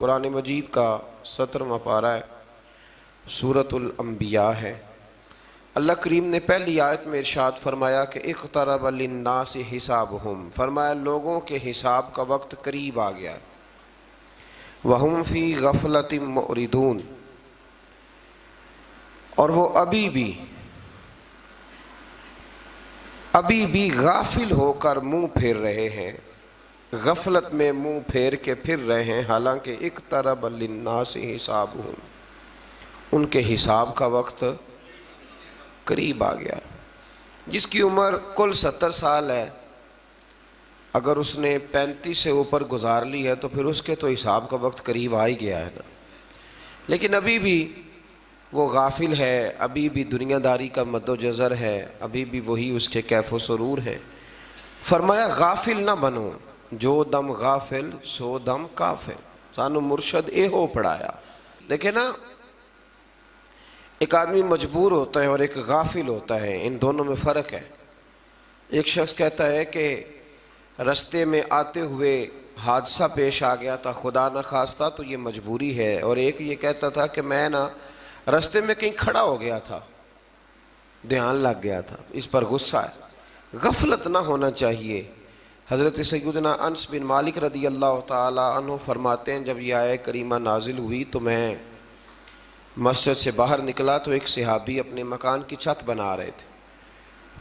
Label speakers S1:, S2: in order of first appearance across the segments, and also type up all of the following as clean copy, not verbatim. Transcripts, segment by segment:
S1: قرآن مجید کا 17واں پارہ ہے، سورۃ الانبیاء ہے۔ اللہ کریم نے پہلی آیت میں ارشاد فرمایا کہ اقترب للناس حسابہم، فرمایا لوگوں کے حساب کا وقت قریب آ گیا، وہم فی غفلۃ معرضون، اور وہ ابھی بھی غافل ہو کر منہ پھیر رہے ہیں، غفلت میں منہ پھیر کے پھر رہے ہیں، حالانکہ اقترب للناس حسابہم، ان کے حساب کا وقت قریب آ گیا۔ جس کی عمر کل 70 سال ہے، اگر اس نے 35 سے اوپر گزار لی ہے تو پھر اس کے تو حساب کا وقت قریب آ ہی گیا ہے نا، لیکن ابھی بھی وہ غافل ہے، ابھی بھی دنیا داری کا مد و جزر ہے، ابھی بھی وہی اس کے کیف و سرور ہے۔ فرمایا غافل نہ بنو، جو دم غافل سو دم کافر، سانو مرشد اے ہو پڑھایا۔ دیکھیں نا، ایک آدمی مجبور ہوتا ہے اور ایک غافل ہوتا ہے، ان دونوں میں فرق ہے۔ ایک شخص کہتا ہے کہ رستے میں آتے ہوئے حادثہ پیش آ گیا تھا، خدا نہ خواستہ تو یہ مجبوری ہے، اور ایک یہ کہتا تھا کہ میں نا رستے میں کہیں کھڑا ہو گیا تھا، دھیان لگ گیا تھا، اس پر غصہ ہے۔ غفلت نہ ہونا چاہیے۔ حضرت سیدنا انس بن مالک رضی اللہ تعالی عنہ فرماتے ہیں، جب یہ آیت کریمہ نازل ہوئی تو میں مسجد سے باہر نکلا تو ایک صحابی اپنے مکان کی چھت بنا رہے تھے،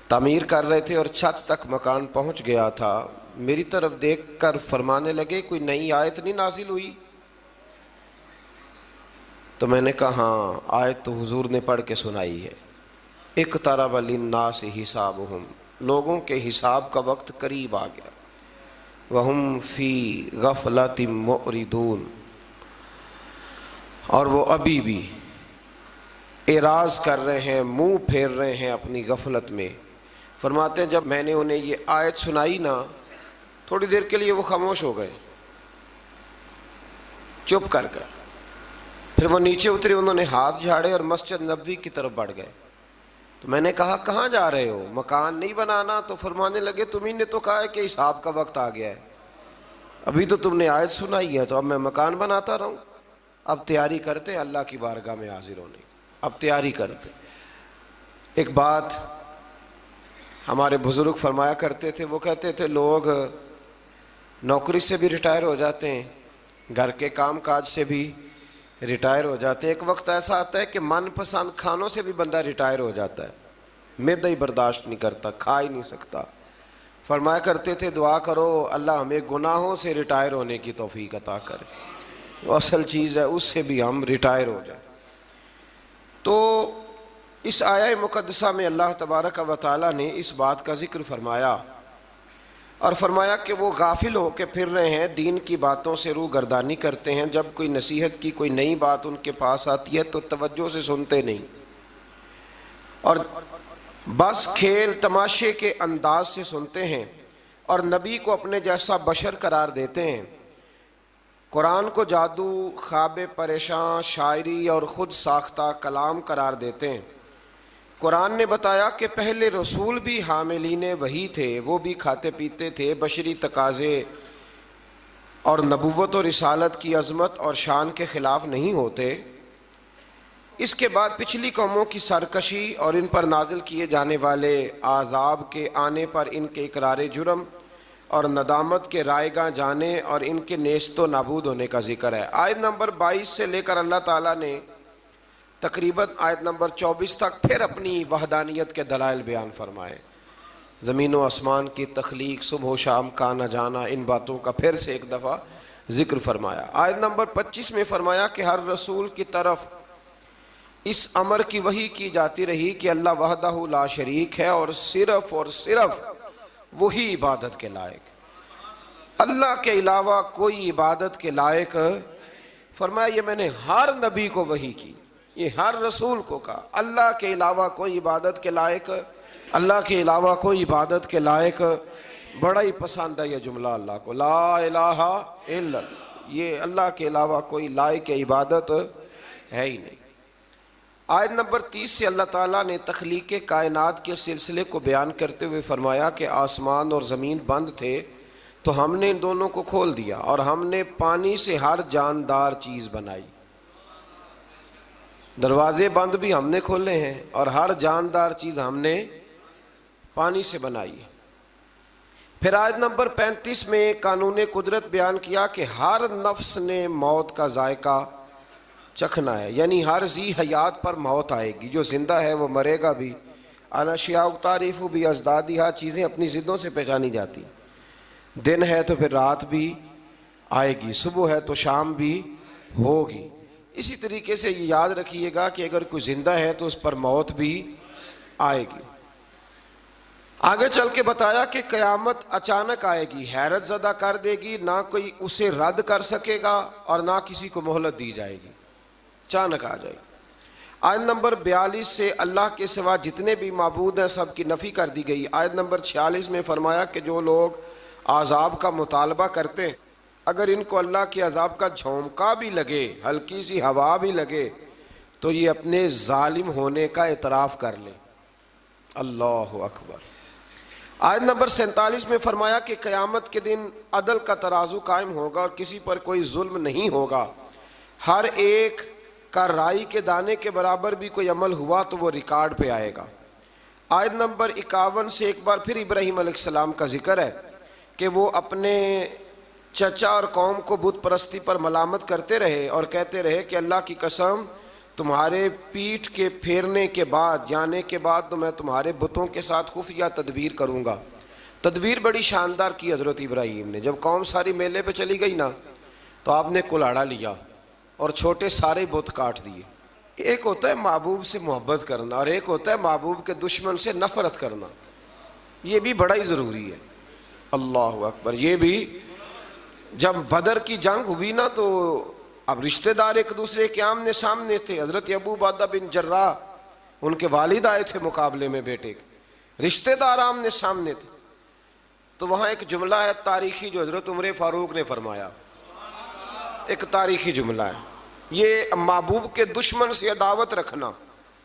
S1: تعمیر کر رہے تھے، اور چھت تک مکان پہنچ گیا تھا۔ میری طرف دیکھ کر فرمانے لگے کوئی نئی آیت نہیں نازل ہوئی؟ تو میں نے کہا ہاں، آیت تو حضور نے پڑھ کے سنائی ہے، اقترب للناس حسابہم، لوگوں کے حساب کا وقت قریب آ گیا، وہم فی غفلۃ معرضون، اور وہ ابھی بھی اعراض کر رہے ہیں، منہ پھیر رہے ہیں اپنی غفلت میں۔ فرماتے ہیں جب میں نے انہیں یہ آیت سنائی نا، تھوڑی دیر کے لیے وہ خاموش ہو گئے، چپ کر گئے، پھر وہ نیچے اترے، انہوں نے ہاتھ جھاڑے اور مسجد نبوی کی طرف بڑھ گئے۔ تو میں نے کہا کہاں جا رہے ہو، مکان نہیں بنانا؟ تو فرمانے لگے تمہیں نے تو کہا ہے کہ حساب کا وقت آ گیا ہے، ابھی تو تم نے آیت سنائی ہے، تو اب میں مکان بناتا رہوں؟ اب تیاری کرتے اللہ کی بارگاہ میں حاضر ہونے کی، اب تیاری کرتے۔ ایک بات ہمارے بزرگ فرمایا کرتے تھے، وہ کہتے تھے لوگ نوکری سے بھی ریٹائر ہو جاتے ہیں، گھر کے کام کاج سے بھی ریٹائر ہو جاتے ہیں، ایک وقت ایسا آتا ہے کہ من پسند کھانوں سے بھی بندہ ریٹائر ہو جاتا ہے، معدہ ہی برداشت نہیں کرتا، کھا ہی نہیں سکتا۔ فرمایا کرتے تھے دعا کرو اللہ ہمیں گناہوں سے ریٹائر ہونے کی توفیق عطا کرے، وہ اصل چیز ہے، اس سے بھی ہم ریٹائر ہو جائیں۔ تو اس آیہ مقدسہ میں اللہ تبارک و تعالیٰ نے اس بات کا ذکر فرمایا، اور فرمایا کہ وہ غافل ہو کے پھر رہے ہیں، دین کی باتوں سے روح گردانی کرتے ہیں، جب کوئی نصیحت کی کوئی نئی بات ان کے پاس آتی ہے تو توجہ سے سنتے نہیں، اور بس کھیل تماشے کے انداز سے سنتے ہیں، اور نبی کو اپنے جیسا بشر قرار دیتے ہیں، قرآن کو جادو، خواب پریشاں، شاعری اور خود ساختہ کلام قرار دیتے ہیں۔ قرآن نے بتایا کہ پہلے رسول بھی حاملین وحی تھے، وہ بھی کھاتے پیتے تھے، بشری تقاضے اور نبوت و رسالت کی عظمت اور شان کے خلاف نہیں ہوتے۔ اس کے بعد پچھلی قوموں کی سرکشی اور ان پر نازل کیے جانے والے عذاب کے آنے پر ان کے اقرار جرم اور ندامت کے رائے گاہ جانے اور ان کے نیست و نابود ہونے کا ذکر ہے۔ آیت نمبر 22 سے لے کر اللہ تعالیٰ نے تقریباً آیت نمبر 24 تک پھر اپنی وحدانیت کے دلائل بیان فرمائے، زمین و آسمان کی تخلیق، صبح و شام کا آنا جانا، ان باتوں کا پھر سے ایک دفعہ ذکر فرمایا۔ آیت نمبر 25 میں فرمایا کہ ہر رسول کی طرف اس امر کی وحی کی جاتی رہی کہ اللہ وحدہ لا شریک ہے، اور صرف وہی عبادت کے لائق، اللہ کے علاوہ کوئی عبادت کے لائق۔ فرمایا یہ میں نے ہر نبی کو وحی کی، یہ ہر رسول کو کہا، اللہ کے علاوہ کوئی عبادت کے لائق، اللہ کے علاوہ کوئی عبادت کے لائق۔ بڑا ہی پسند ہے یہ جملہ اللہ کو، لا الہ الا اللہ، یہ اللہ کے علاوہ کوئی لائق عبادت ہے ہی نہیں۔ آیت نمبر 30 سے اللہ تعالیٰ نے تخلیق کائنات کے سلسلے کو بیان کرتے ہوئے فرمایا کہ آسمان اور زمین بند تھے تو ہم نے ان دونوں کو کھول دیا اور ہم نے پانی سے ہر جاندار چیز بنائی. دروازے بند بھی ہم نے کھولے ہیں اور ہر جاندار چیز ہم نے پانی سے بنائی ہے. پھر آیت نمبر 35 میں قانون قدرت بیان کیا کہ ہر نفس نے موت کا ذائقہ چکھنا ہے، یعنی ہر ذی حیات پر موت آئے گی. جو زندہ ہے وہ مرے گا بھی. اناشیاء تعریف بھی ازدادیہ، چیزیں اپنی ضدوں سے پہچانی جاتی. دن ہے تو پھر رات بھی آئے گی، صبح ہے تو شام بھی ہوگی. اسی طریقے سے یہ یاد رکھیے گا کہ اگر کوئی زندہ ہے تو اس پر موت بھی آئے گی. آگے چل کے بتایا کہ قیامت اچانک آئے گی، حیرت زدہ کر دے گی، نہ کوئی اسے رد کر سکے گا اور نہ کسی کو مہلت دی جائے گی، اچانک آ جائے گی. آیت نمبر 42 سے اللہ کے سوا جتنے بھی معبود ہیں سب کی نفی کر دی گئی. آیت نمبر 46 میں فرمایا کہ جو لوگ عذاب کا مطالبہ کرتے ہیں اگر ان کو اللہ کے عذاب کا جھونکا بھی لگے، ہلکی سی ہوا بھی لگے، تو یہ اپنے ظالم ہونے کا اعتراف کر لیں. اللہ اکبر. آیت نمبر 47 میں فرمایا کہ قیامت کے دن عدل کا ترازو قائم ہوگا اور کسی پر کوئی ظلم نہیں ہوگا. ہر ایک کا رائی کے دانے کے برابر بھی کوئی عمل ہوا تو وہ ریکارڈ پہ آئے گا. آیت نمبر 51 سے ایک بار پھر ابراہیم علیہ السلام کا ذکر ہے کہ وہ اپنے چچا اور قوم کو بت پرستی پر ملامت کرتے رہے اور کہتے رہے کہ اللہ کی قسم تمہارے پیٹھ کے پھیرنے کے بعد، جانے کے بعد تو میں تمہارے بتوں کے ساتھ خفیہ تدبیر کروں گا. تدبیر بڑی شاندار کی حضرت ابراہیم نے. جب قوم ساری میلے پہ چلی گئی نا تو آپ نے کلاڑا لیا اور چھوٹے سارے بت کاٹ دیے. ایک ہوتا ہے محبوب سے محبت کرنا اور ایک ہوتا ہے محبوب کے دشمن سے نفرت کرنا. یہ بھی بڑا ہی ضروری ہے. اللہ اکبر. یہ بھی جب بدر کی جنگ ہوئی نا تو اب رشتہ دار ایک دوسرے کے آمنے سامنے تھے. حضرت ابو عبیدہ بن جراح ان کے والد آئے تھے مقابلے میں بیٹے کے، رشتہ دار آمنے سامنے تھے. تو وہاں ایک جملہ ہے تاریخی جو حضرت عمر فاروق نے فرمایا، ایک تاریخی جملہ ہے. یہ محبوب کے دشمن سے عداوت رکھنا.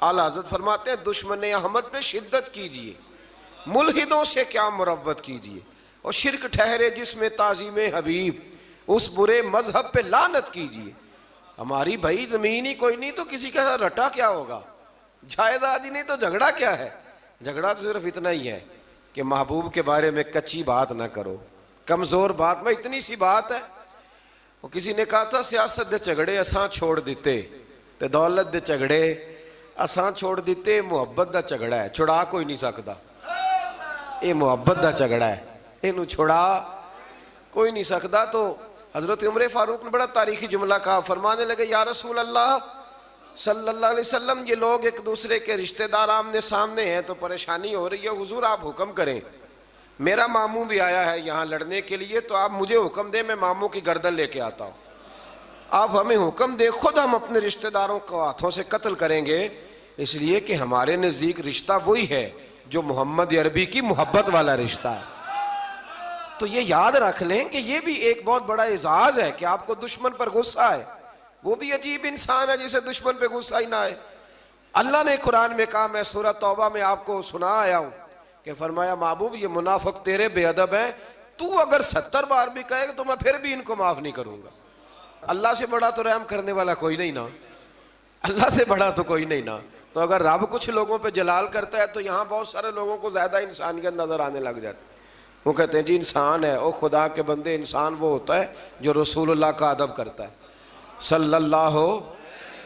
S1: اعلیٰ حضرت فرماتے ہیں دشمن احمد پہ شدت کیجئے، ملحدوں سے کیا مروت کیجئے، اور شرک ٹھہرے جس میں تعظیم حبیب، اس برے مذہب پہ لعنت کیجئے. ہماری بھائی زمین ہی کوئی نہیں تو کسی کے ساتھ رٹا کیا ہوگا، جائیداد ہی نہیں تو جھگڑا کیا ہے. جھگڑا تو صرف اتنا ہی ہے کہ محبوب کے بارے میں کچی بات نہ کرو، کمزور بات میں اتنی سی بات ہے. وہ کسی نے کہا تھا سیاست دے جھگڑے اساں چھوڑ دیتے تے دولت دے جھگڑے اساں چھوڑ دیتے، محبت دا جھگڑا ہے چھڑا کوئی نہیں سکتا. یہ محبت دا جھگڑا ہے، انہوں چھڑا کوئی نہیں سکتا. تو حضرت عمر فاروق نے بڑا تاریخی جملہ کہا، فرمانے لگے یا رسول اللہ صلی اللہ علیہ وسلم یہ لوگ ایک دوسرے کے رشتہ دار آمنے سامنے ہیں تو پریشانی ہو رہی ہے، حضور آپ حکم کریں. میرا ماموں بھی آیا ہے یہاں لڑنے کے لیے تو آپ مجھے حکم دیں، میں ماموں کی گردن لے کے آتا ہوں. آپ ہمیں حکم دیں، خود ہم اپنے رشتہ داروں کو ہاتھوں سے قتل کریں گے، اس لیے کہ ہمارے نزدیک رشتہ وہی ہے جو محمد عربی کی محبت والا رشتہ ہے. تو یہ یاد رکھ لیں کہ یہ بھی ایک بہت بڑا اعزاز ہے کہ آپ کو دشمن پر غصہ ہے. وہ بھی عجیب انسان ہے جسے دشمن پہ غصہ ہی نہ آئے. اللہ نے قرآن میں کہا، میں سورہ توبہ میں آپ کو سنا آیا ہوں کہ فرمایا محبوب یہ منافق تیرے بے ادب ہیں، تو اگر 70 بار بھی کہے گا تو میں پھر بھی ان کو معاف نہیں کروں گا. اللہ سے بڑا تو رحم کرنے والا کوئی نہیں نا، اللہ سے بڑا تو کوئی نہیں نا. تو اگر رب کچھ لوگوں پہ جلال کرتا ہے تو یہاں بہت سارے لوگوں کو زیادہ انسانیت نظر آنے لگ جاتی. وہ کہتے ہیں جی انسان ہے، او خدا کے بندے انسان وہ ہوتا ہے جو رسول اللہ کا ادب کرتا ہے صلی اللہ ہو.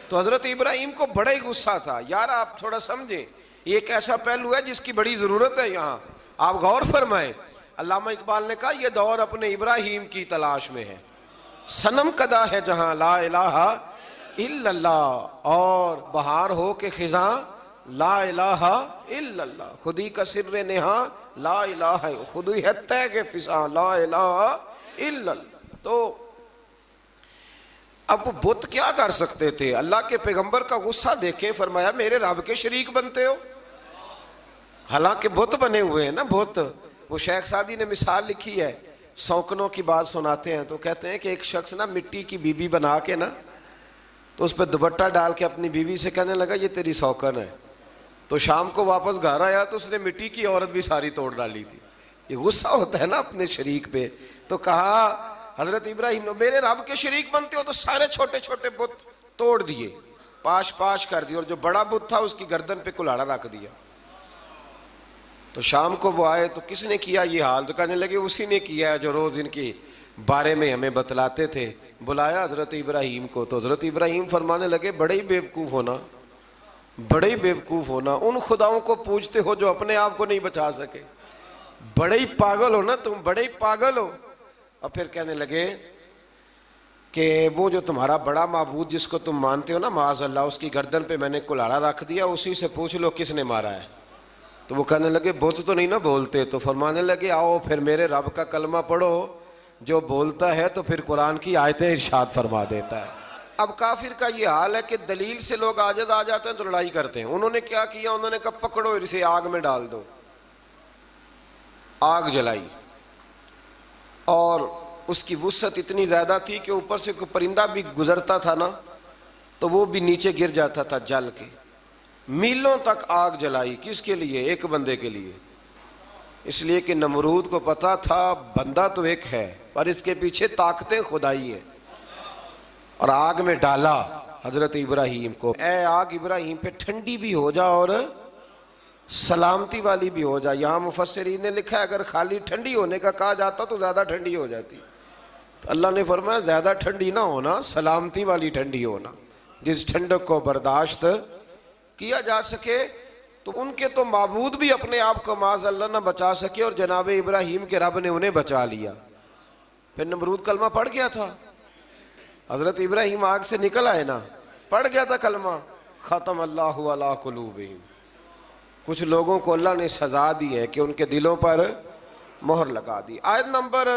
S1: تو حضرت ابراہیم کو بڑا ہی غصہ تھا. یار آپ تھوڑا سمجھیں، یہ ایک ایسا پہلو ہے جس کی بڑی ضرورت ہے یہاں، آپ غور فرمائیں. علامہ اقبال نے کہا یہ دور اپنے ابراہیم کی تلاش میں ہے، صنم کدا ہے جہاں لا الہ الا اللہ، اور بہار ہو کے خزاں لا الہ الا اللہ، خودی کا سر نہاں لا الہ، خودی ہے تے کے فضاں لا الہ الا اللہ. تو اب وہ بت کیا کر سکتے تھے؟ اللہ کے پیغمبر کا غصہ دیکھیں، فرمایا میرے رب کے شریک بنتے ہو. حالانکہ بت بنے ہوئے ہیں نا بت. وہ شیخ سعدی نے مثال لکھی ہے، سوکنوں کی بات سناتے ہیں تو کہتے ہیں کہ ایک شخص نا مٹی کی بیوی بنا کے نا تو اس پہ دوپٹہ ڈال کے اپنی بیوی سے کہنے لگا یہ تیری سوکن ہے. تو شام کو واپس گھر آیا تو اس نے مٹی کی عورت بھی ساری توڑ ڈالی تھی. یہ غصہ ہوتا ہے نا اپنے شریک پہ. تو کہا حضرت ابراہیم نے میرے رب کے شریک بنتے ہو تو سارے چھوٹے چھوٹے بت توڑ دیے, پاش پاش کر دیے, اور جو بڑا بت تھا اس کی گردن پہ کلاڑا رکھ دیا. تو شام کو وہ آئے تو کس نے کیا یہ حال؟ تو کہنے لگے اسی نے کیا ہے جو روز ان کے بارے میں ہمیں بتلاتے تھے. بلایا حضرت ابراہیم کو, تو حضرت ابراہیم فرمانے لگے بڑے ہی بیوقوف ہونا, بڑے ہی بیوقوف ہونا, ان خداؤں کو پوجتے ہو جو اپنے آپ کو نہیں بچا سکے, بڑے ہی پاگل ہو نا تم, بڑے ہی پاگل ہو. اور پھر کہنے لگے کہ وہ جو تمہارا بڑا معبود جس کو تم مانتے ہو نا معاذ اللہ, اس کی گردن پہ میں نے کلاڑا رکھ دیا, اسی سے پوچھ لو کس نے مارا ہے. تو وہ کہنے لگے بت تو نہیں نا بولتے. تو فرمانے لگے آؤ پھر میرے رب کا کلمہ پڑھو, جو بولتا ہے تو پھر قرآن کی آیتیں ارشاد فرما دیتا ہے. اب کافر کا یہ حال ہے کہ دلیل سے لوگ عاجز آ جاتے ہیں تو لڑائی کرتے ہیں. انہوں نے کیا کیا؟ انہوں نے کہا پکڑو اسے آگ میں ڈال دو. آگ جلائی, اور اس کی وسعت اتنی زیادہ تھی کہ اوپر سے کوئی پرندہ بھی گزرتا تھا نا تو وہ بھی نیچے گر جاتا تھا جل کے. میلوں تک آگ جلائی. کس کے لیے؟ ایک بندے کے لیے. اس لیے کہ نمرود کو پتا تھا بندہ تو ایک ہے پر اس کے پیچھے طاقتیں خدائی ہیں. اور آگ میں ڈالا حضرت ابراہیم کو. اے آگ ابراہیم پہ ٹھنڈی بھی ہو جا اور سلامتی والی بھی ہو جا. یہاں مفسرین نے لکھا ہے اگر خالی ٹھنڈی ہونے کا کہا جاتا تو زیادہ ٹھنڈی ہو جاتی. تو اللہ نے فرمایا زیادہ ٹھنڈی نہ ہونا, سلامتی والی ٹھنڈی ہونا, جس ٹھنڈک کو برداشت کیا جا سکے. تو ان کے تو معبود بھی اپنے آپ کو معاذ اللہ نہ بچا سکے, اور جناب ابراہیم کے رب نے انہیں بچا لیا. پھر نمرود کلمہ پڑھ گیا تھا, حضرت ابراہیم آگ سے نکل آئے نا, پڑھ گیا تھا کلمہ, ختم اللہ علی قلوبہم. کچھ لوگوں کو اللہ نے سزا دی ہے کہ ان کے دلوں پر مہر لگا دی. آیت نمبر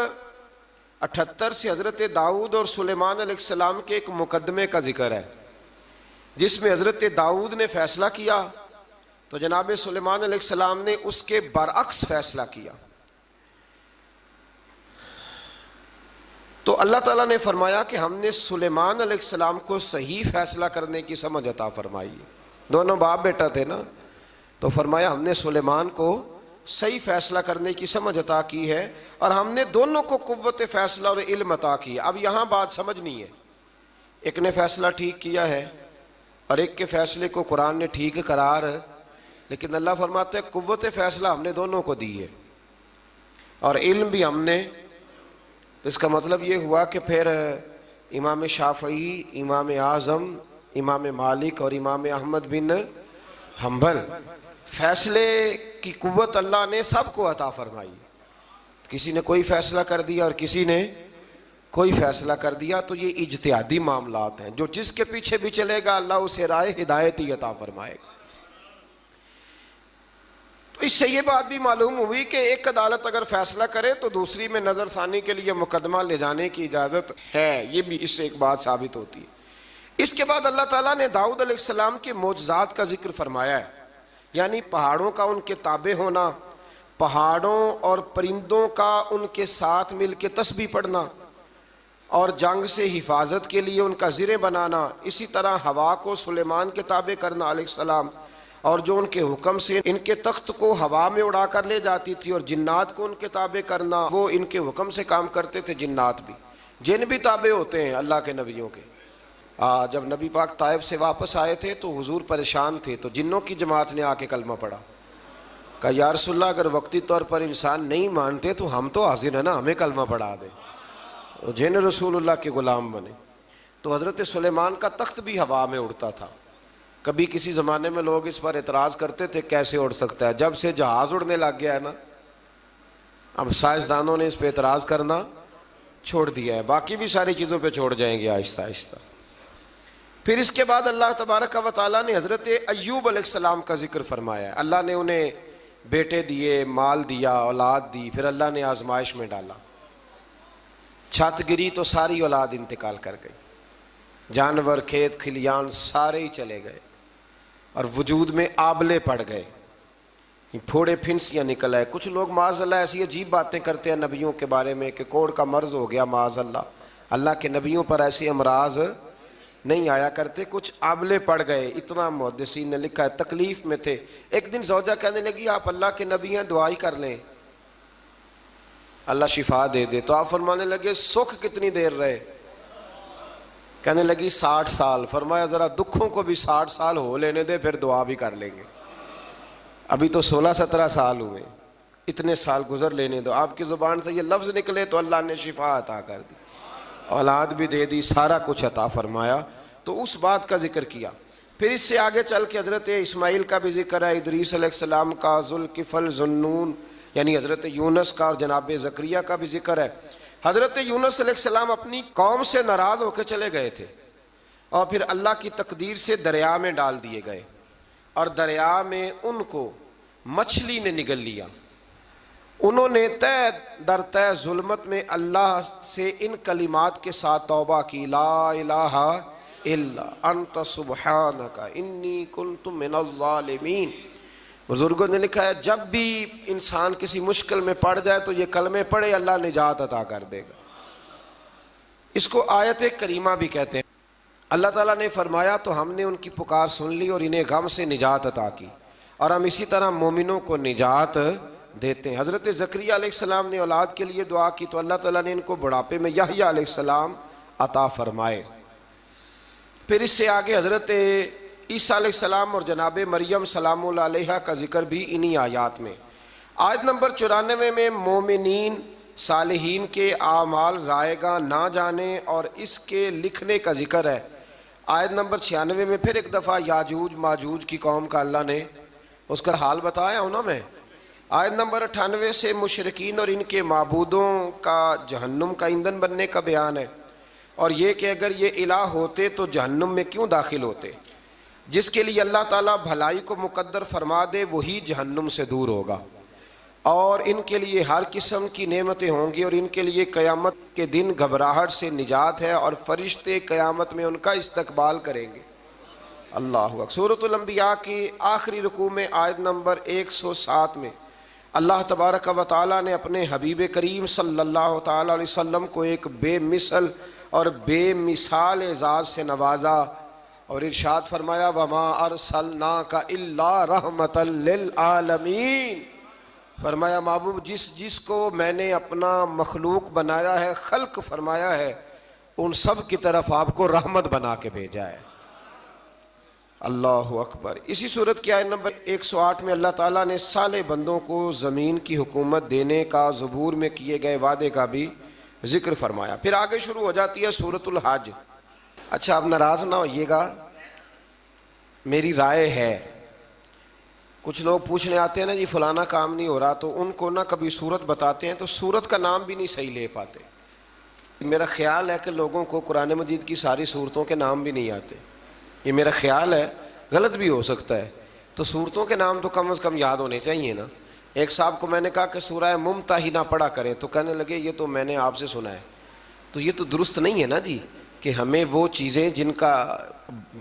S1: 78 سے حضرت داؤد اور سلیمان علیہ السلام کے ایک مقدمے کا ذکر ہے, جس میں حضرت داؤد نے فیصلہ کیا تو جناب سلیمان علیہ السلام نے اس کے برعکس فیصلہ کیا. تو اللہ تعالیٰ نے فرمایا کہ ہم نے سلیمان علیہ السلام کو صحیح فیصلہ کرنے کی سمجھ عطا فرمائی ہے. دونوں باپ بیٹا تھے نا, تو فرمایا ہم نے سلیمان کو صحیح فیصلہ کرنے کی سمجھ عطا کی ہے, اور ہم نے دونوں کو قوت فیصلہ اور علم عطا کی ہے. اب یہاں بات سمجھنی ہے, ایک نے فیصلہ ٹھیک کیا ہے اور ایک کے فیصلے کو قرآن نے ٹھیک قرار, لیکن اللہ فرماتا ہے قوت فیصلہ ہم نے دونوں کو دی ہے اور علم بھی ہم نے. اس کا مطلب یہ ہوا کہ پھر امام شافعی, امام اعظم, امام مالک اور امام احمد بن حنبل, فیصلے کی قوت اللہ نے سب کو عطا فرمائی. کسی نے کوئی فیصلہ کر دیا اور کسی نے کوئی فیصلہ کر دیا, تو یہ اجتہادی معاملات ہیں. جو جس کے پیچھے بھی چلے گا اللہ اسے رائے ہدایت ہی عطا فرمائے گا. تو اس سے یہ بات بھی معلوم ہوئی کہ ایک عدالت اگر فیصلہ کرے تو دوسری میں نظر ثانی کے لیے مقدمہ لے جانے کی اجازت ہے. یہ بھی اس سے ایک بات ثابت ہوتی ہے. اس کے بعد اللہ تعالیٰ نے داؤد علیہ السلام کے معجزات کا ذکر فرمایا ہے, یعنی پہاڑوں کا ان کے تابع ہونا, پہاڑوں اور پرندوں کا ان کے ساتھ مل کے تسبیح پڑھنا, اور جنگ سے حفاظت کے لیے ان کا زرہ بنانا. اسی طرح ہوا کو سلیمان کے تابع کرنا علیہ السلام, اور جو ان کے حکم سے ان کے تخت کو ہوا میں اڑا کر لے جاتی تھی, اور جنات کو ان کے تابع کرنا, وہ ان کے حکم سے کام کرتے تھے. جنات بھی, جن بھی تابع ہوتے ہیں اللہ کے نبیوں کے. جب نبی پاک طائف سے واپس آئے تھے تو حضور پریشان تھے, تو جنوں کی جماعت نے آ کے کلمہ پڑھا. کہا یا رسول اللہ اگر وقتی طور پر انسان نہیں مانتے تو ہم تو حاضر ہیں نا, ہمیں کلمہ پڑھا دیں. جن رسول اللہ کے غلام بنے. تو حضرت سلیمان کا تخت بھی ہوا میں اڑتا تھا. کبھی کسی زمانے میں لوگ اس پر اعتراض کرتے تھے کیسے اڑ سکتا ہے, جب سے جہاز اڑنے لگ گیا ہے نا, اب سائنسدانوں نے اس پہ اعتراض کرنا چھوڑ دیا ہے. باقی بھی ساری چیزوں پہ چھوڑ جائیں گے آہستہ آہستہ. پھر اس کے بعد اللہ تبارک و تعالیٰ نے حضرت ایوب علیہ السلام کا ذکر فرمایا ہے. اللہ نے انہیں بیٹے دیے, مال دیا, اولاد دی, پھر اللہ نے آزمائش میں ڈالا. چھت گری تو ساری اولاد انتقال کر گئی, جانور, کھیت کھلیان سارے ہی چلے گئے, اور وجود میں آبلے پڑ گئے, پھوڑے پھنسیاں نکل آئے. کچھ لوگ معاذ اللہ ایسی عجیب باتیں کرتے ہیں نبیوں کے بارے میں کہ کوڑ کا مرض ہو گیا معاذ اللہ. اللہ کے نبیوں پر ایسے امراض نہیں آیا کرتے. کچھ آبلے پڑ گئے, اتنا محدثین نے لکھا ہے, تکلیف میں تھے. ایک دن زوجہ کہنے لگی آپ اللہ کے نبی ہیں, دعائی کر لیں. اللہ شفا دے دے۔ تو آپ فرمانے لگے سکھ کتنی دیر رہے؟ کہنے لگی 60 سال۔ فرمایا ذرا دکھوں کو بھی 60 سال ہو لینے دے، پھر دعا بھی کر لیں گے۔ ابھی تو 16-17 سال ہوئے، اتنے سال گزر لینے دو۔ آپ کی زبان سے یہ لفظ نکلے تو اللہ نے شفا عطا کر دی، اولاد بھی دے دی، سارا کچھ عطا فرمایا۔ تو اس بات کا ذکر کیا۔ پھر اس سے آگے چل کے حضرت اسماعیل کا بھی ذکر ہے، ادریس علیہ السلام کا، ذوالکفل، ذوالنون یعنی حضرت یونس کا، اور جناب زکریا کا بھی ذکر ہے۔ حضرت یونس علیہ السلام اپنی قوم سے ناراض ہو کے چلے گئے تھے، اور پھر اللہ کی تقدیر سے دریا میں ڈال دیے گئے، اور دریا میں ان کو مچھلی نے نگل لیا۔ انہوں نے تہ در تہ ظلمت میں اللہ سے ان کلمات کے ساتھ توبہ کی، لا الہ الا انت سبحانک انی کنت من الظالمین۔ بزرگوں نے لکھا ہے جب بھی انسان کسی مشکل میں پڑ جائے تو یہ کلمے پڑھے، اللہ نجات عطا کر دے گا۔ اس کو آیت کریمہ بھی کہتے ہیں۔ اللہ تعالیٰ نے فرمایا تو ہم نے ان کی پکار سن لی اور انہیں غم سے نجات عطا کی، اور ہم اسی طرح مومنوں کو نجات دیتے ہیں۔ حضرت زکریا علیہ السلام نے اولاد کے لیے دعا کی تو اللہ تعالیٰ نے ان کو بڑھاپے میں یحییٰ علیہ السلام عطا فرمائے۔ پھر اس سے آگے حضرت عیسیٰ علیہ السلام اور جناب مریم سلام اللہ علیہا کا ذکر بھی انہی آیات میں۔ آیت نمبر 94 میں مومنین صالحین کے اعمال رائے گاہ نہ جانے اور اس کے لکھنے کا ذکر ہے۔ آیت نمبر 96 میں پھر ایک دفعہ یاجوج ماجوج کی قوم کا اللہ نے اس کا حال بتایا ہوں نا میں۔ آیت نمبر 98 سے مشرکین اور ان کے معبودوں کا جہنم کا ایندھن بننے کا بیان ہے، اور یہ کہ اگر یہ الہ ہوتے تو جہنم میں کیوں داخل ہوتے۔ جس کے لیے اللہ تعالیٰ بھلائی کو مقدر فرما دے وہی جہنم سے دور ہوگا، اور ان کے لیے ہر قسم کی نعمتیں ہوں گی، اور ان کے لیے قیامت کے دن گھبراہٹ سے نجات ہے، اور فرشتے قیامت میں ان کا استقبال کریں گے۔ اللہ اکبر۔ سورۃ الانبیاء کی آخری رکوع میں آیت نمبر 107 میں اللہ تبارک و تعالیٰ نے اپنے حبیب کریم صلی اللہ تعالیٰ علیہ وسلم کو ایک بے مثل اور بے مثال اعزاز سے نوازا، اور ارشاد فرمایا وَمَا أَرْسَلْنَاكَ إِلَّا رَحْمَةً لِلْعَالَمِينَ۔ فرمایا محبوب جس کو میں نے اپنا مخلوق بنایا ہے، خلق فرمایا ہے، ان سب کی طرف آپ کو رحمت بنا کے بھیجا ہے۔ اللہ اکبر۔ اسی صورت کی آیت نمبر 108 میں اللہ تعالیٰ نے صالح بندوں کو زمین کی حکومت دینے کا زبور میں کیے گئے وعدے کا بھی ذکر فرمایا۔ پھر آگے شروع ہو جاتی ہے سورۃ الحج۔ اچھا اب ناراض نہ ہوئیے گا، میری رائے ہے، کچھ لوگ پوچھنے آتے ہیں نا جی فلانا کام نہیں ہو رہا، تو ان کو نہ کبھی سورت بتاتے ہیں تو سورت کا نام بھی نہیں صحیح لے پاتے۔ میرا خیال ہے کہ لوگوں کو قرآن مجید کی ساری سورتوں کے نام بھی نہیں آتے، یہ میرا خیال ہے، غلط بھی ہو سکتا ہے۔ تو سورتوں کے نام تو کم از کم یاد ہونے چاہیے نا۔ ایک صاحب کو میں نے کہا کہ سورہ ممتحنہ پڑھا کریں، تو کہنے لگے یہ تو میں نے آپ سے سنا ہے۔ تو یہ تو درست نہیں ہے نا جی، کہ ہمیں وہ چیزیں جن کا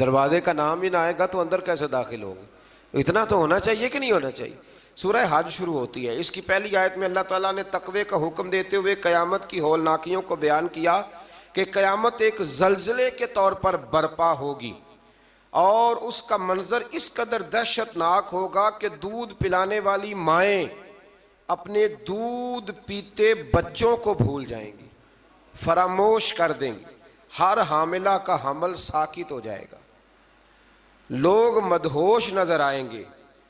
S1: دروازے کا نام ہی نہ آئے گا تو اندر کیسے داخل ہوگی؟ اتنا تو ہونا چاہیے کہ نہیں ہونا چاہیے۔ سورہ حج شروع ہوتی ہے، اس کی پہلی آیت میں اللہ تعالیٰ نے تقوی کا حکم دیتے ہوئے قیامت کی ہولناکیوں کو بیان کیا کہ قیامت ایک زلزلے کے طور پر برپا ہوگی، اور اس کا منظر اس قدر دہشت ناک ہوگا کہ دودھ پلانے والی مائیں اپنے دودھ پیتے بچوں کو بھول جائیں گی، فراموش کر دیں گی، ہر حاملہ کا حمل ساکت ہو جائے گا، لوگ مدہوش نظر آئیں گے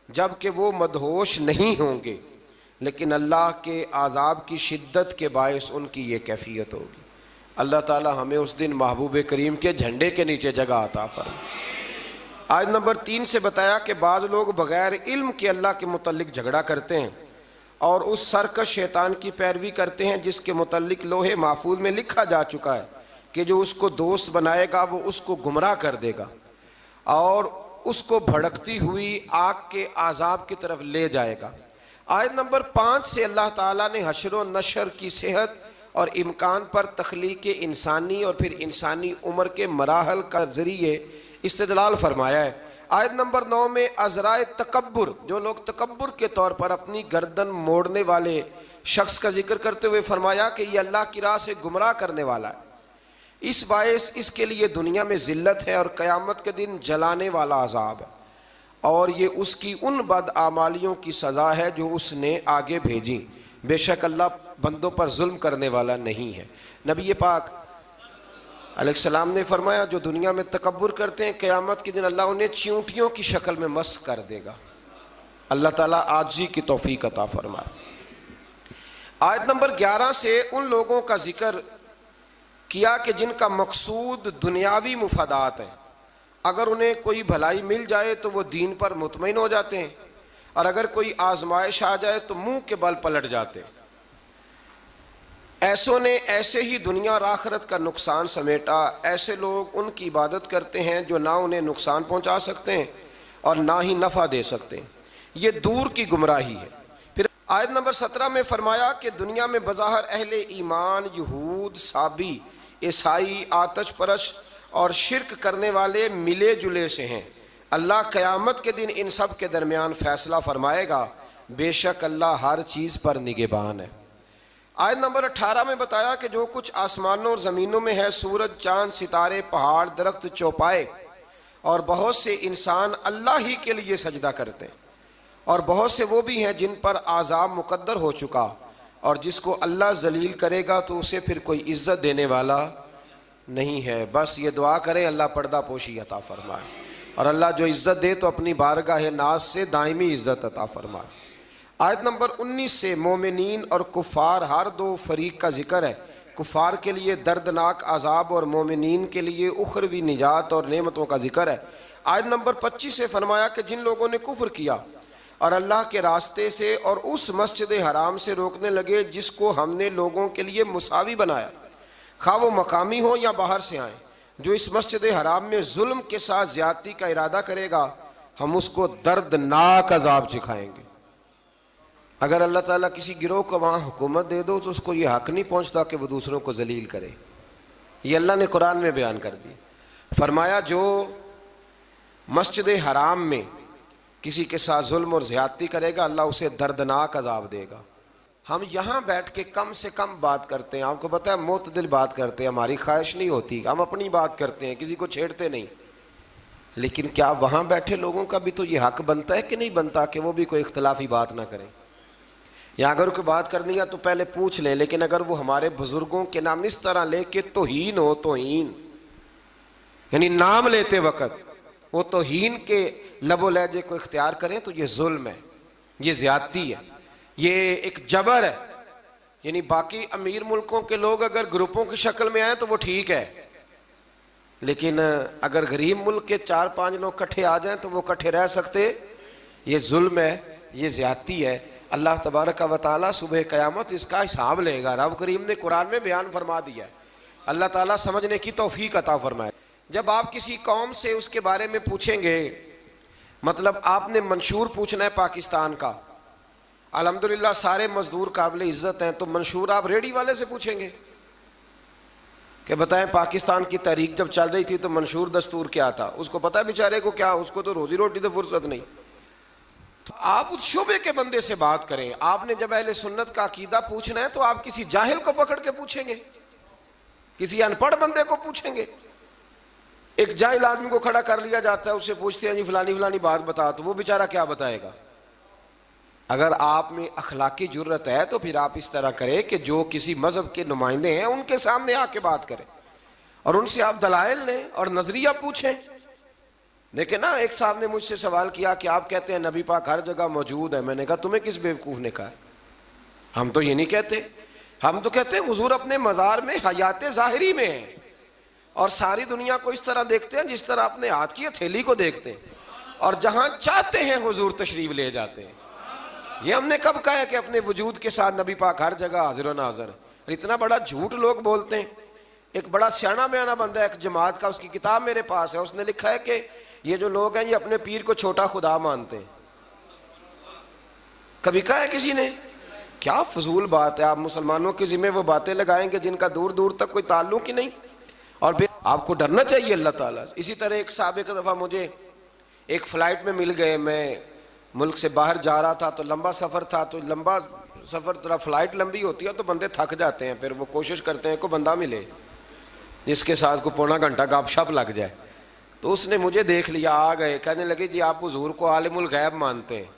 S1: جبکہ وہ مدہوش نہیں ہوں گے، لیکن اللہ کے عذاب کی شدت کے باعث ان کی یہ کیفیت ہوگی۔ اللہ تعالی ہمیں اس دن محبوب کریم کے جھنڈے کے نیچے جگہ عطا فرمائے۔ آیت نمبر 3 سے بتایا کہ بعض لوگ بغیر علم کے اللہ کے متعلق جھگڑا کرتے ہیں اور اس سرکش شیطان کی پیروی کرتے ہیں جس کے متعلق لوح محفوظ میں لکھا جا چکا ہے کہ جو اس کو دوست بنائے گا وہ اس کو گمراہ کر دے گا اور اس کو بھڑکتی ہوئی آگ کے عذاب کی طرف لے جائے گا۔ آیت نمبر 5 سے اللہ تعالیٰ نے حشر و نشر کی صحت اور امکان پر تخلیق انسانی اور پھر انسانی عمر کے مراحل کا ذریعے استدلال فرمایا ہے۔ آیت نمبر 9 میں عذرائے تکبر، جو لوگ تکبر کے طور پر اپنی گردن موڑنے والے شخص کا ذکر کرتے ہوئے فرمایا کہ یہ اللہ کی راہ سے گمراہ کرنے والا ہے، اس باعث اس کے لیے دنیا میں ذلت ہے اور قیامت کے دن جلانے والا عذاب ہے، اور یہ اس کی ان بد اعمالیوں کی سزا ہے جو اس نے آگے بھیجی، بے شک اللہ بندوں پر ظلم کرنے والا نہیں ہے۔ نبی پاک علیہ السلام نے فرمایا جو دنیا میں تکبر کرتے ہیں قیامت کے دن اللہ انہیں چیونٹیوں کی شکل میں مسخ کر دے گا۔ اللہ تعالیٰ عاجزی کی توفیق عطا فرمائے۔ آیت نمبر 11 سے ان لوگوں کا ذکر کیا کہ جن کا مقصود دنیاوی مفادات ہیں، اگر انہیں کوئی بھلائی مل جائے تو وہ دین پر مطمئن ہو جاتے ہیں، اور اگر کوئی آزمائش آ جائے تو منہ کے بل پلٹ جاتے ہیں۔ ایسوں نے ایسے ہی دنیا اور آخرت کا نقصان سمیٹا، ایسے لوگ ان کی عبادت کرتے ہیں جو نہ انہیں نقصان پہنچا سکتے ہیں اور نہ ہی نفع دے سکتے ہیں، یہ دور کی گمراہی ہے۔ پھر آیت نمبر 17 میں فرمایا کہ دنیا میں بظاہر اہل ایمان، یہود، صابی، عیسائی، آتش پرش اور شرک کرنے والے ملے جلے سے ہیں، اللہ قیامت کے دن ان سب کے درمیان فیصلہ فرمائے گا، بے شک اللہ ہر چیز پر نگہبان ہے۔ آیت نمبر 18 میں بتایا کہ جو کچھ آسمانوں اور زمینوں میں ہے، سورج، چاند، ستارے، پہاڑ، درخت، چوپائے اور بہت سے انسان اللہ ہی کے لیے سجدہ کرتے ہیں، اور بہت سے وہ بھی ہیں جن پر عذاب مقدر ہو چکا، اور جس کو اللہ ذلیل کرے گا تو اسے پھر کوئی عزت دینے والا نہیں ہے۔ بس یہ دعا کریں اللہ پردہ پوشی عطا فرمائے، اور اللہ جو عزت دے تو اپنی بارگاہ ناز سے دائمی عزت عطا فرمائے۔ آیت نمبر 19 سے مومنین اور کفار ہر دو فریق کا ذکر ہے۔ کفار کے لیے دردناک عذاب اور مومنین کے لیے اخروی نجات اور نعمتوں کا ذکر ہے۔ آیت نمبر 25 سے فرمایا کہ جن لوگوں نے کفر کیا اور اللہ کے راستے سے اور اس مسجد حرام سے روکنے لگے جس کو ہم نے لوگوں کے لیے مساوی بنایا، خواہ وہ مقامی ہو یا باہر سے آئیں، جو اس مسجد حرام میں ظلم کے ساتھ زیادتی کا ارادہ کرے گا ہم اس کو دردناک عذاب چکھائیں گے۔ اگر اللہ تعالیٰ کسی گروہ کو وہاں حکومت دے دو تو اس کو یہ حق نہیں پہنچتا کہ وہ دوسروں کو ذلیل کرے، یہ اللہ نے قرآن میں بیان کر دی۔ فرمایا جو مسجد حرام میں کسی کے ساتھ ظلم اور زیادتی کرے گا اللہ اسے دردناک عذاب دے گا۔ ہم یہاں بیٹھ کے کم سے کم بات کرتے ہیں، آپ کو پتہ ہے معتدل بات کرتے ہیں، ہماری خواہش نہیں ہوتی، ہم اپنی بات کرتے ہیں، کسی کو چھیڑتے نہیں، لیکن کیا وہاں بیٹھے لوگوں کا بھی تو یہ حق بنتا ہے کہ نہیں بنتا کہ وہ بھی کوئی اختلافی بات نہ کریں؟ یا اگر کوئی بات کرنی ہے تو پہلے پوچھ لیں، لیکن اگر وہ ہمارے بزرگوں کے نام اس طرح لے کے توہین ہو، توہین یعنی نام لیتے وقت وہ توہین کے لب و لہجے کو اختیار کریں تو یہ ظلم ہے، یہ زیادتی ہے، یہ ایک جبر ہے۔ یعنی باقی امیر ملکوں کے لوگ اگر گروپوں کی شکل میں آئیں تو وہ ٹھیک ہے، لیکن اگر غریب ملک کے 4-5 لوگ کٹھے آ جائیں تو وہ کٹھے رہ سکتے، یہ ظلم ہے، یہ زیادتی ہے۔ اللہ تبارک و تعالیٰ صبح قیامت اس کا حساب لے گا، رب کریم نے قرآن میں بیان فرما دیا ہے۔ اللہ تعالیٰ سمجھنے کی توفیق عطا فرمائے۔ جب آپ کسی قوم سے اس کے بارے میں پوچھیں گے، مطلب آپ نے منشور پوچھنا ہے پاکستان کا، الحمدللہ سارے مزدور قابل عزت ہیں، تو منشور آپ ریڈی والے سے پوچھیں گے کہ بتائیں پاکستان کی تحریک جب چل رہی تھی تو منشور دستور کیا تھا؟ اس کو پتہ ہے بیچارے کو کیا، اس کو تو روزی روٹی تو فرصت نہیں۔ تو آپ اس شعبے کے بندے سے بات کریں۔ آپ نے جب اہل سنت کا عقیدہ پوچھنا ہے تو آپ کسی جاہل کو پکڑ کے پوچھیں گے، کسی ان پڑھ بندے کو پوچھیں گے؟ ایک جاہل آدمی کو کھڑا کر لیا جاتا ہے، اس سے پوچھتے ہیں جی فلانی بات بتا، تو وہ بیچارہ کیا بتائے گا؟ اگر آپ میں اخلاقی جرت ہے تو پھر آپ اس طرح کریں کہ جو کسی مذہب کے نمائندے ہیں ان کے سامنے آ کے بات کریں اور ان سے آپ دلائل لیں اور نظریہ پوچھیں۔ دیکھیں نا، ایک صاحب نے مجھ سے سوال کیا کہ آپ کہتے ہیں نبی پاک ہر جگہ موجود ہے، میں نے کہا تمہیں کس بیوقوف نے کہا؟ ہم تو یہ نہیں کہتے، ہم تو کہتے ہیں حضور اپنے مزار میں حیات ظاہری میں ہیں اور ساری دنیا کو اس طرح دیکھتے ہیں جس طرح اپنے ہاتھ کی ہتھیلی کو دیکھتے ہیں، اور جہاں چاہتے ہیں حضور تشریف لے جاتے ہیں۔ یہ ہم نے کب کہا ہے کہ اپنے وجود کے ساتھ نبی پاک ہر جگہ حاضر و ناظر ہے؟ اتنا بڑا جھوٹ لوگ بولتے ہیں۔ ایک بڑا سیاںا بیانہ بندہ ہے ایک جماعت کا، اس کی کتاب میرے پاس ہے، اس نے لکھا ہے کہ یہ جو لوگ ہیں یہ اپنے پیر کو چھوٹا خدا مانتے ہیں۔ کبھی کہا ہے کسی نے؟ کیا فضول بات ہے، آپ مسلمانوں کے ذمہ وہ باتیں لگائیں گے جن کا دور دور تک کوئی تعلق ہی نہیں، اور پھر آپ کو ڈرنا چاہیے اللہ تعالیٰ سے۔ اسی طرح ایک صاحب ایک دفعہ مجھے ایک فلائٹ میں مل گئے، میں ملک سے باہر جا رہا تھا تو لمبا سفر تھا، تو لمبا سفر طرح فلائٹ لمبی ہوتی ہے تو بندے تھک جاتے ہیں، پھر وہ کوشش کرتے ہیں کوئی بندہ ملے جس کے ساتھ کو پونا گھنٹہ گپ شپ لگ جائے۔ تو اس نے مجھے دیکھ لیا، آ گئے، کہنے لگے جی آپ حضور کو عالم الغیب مانتے ہیں؟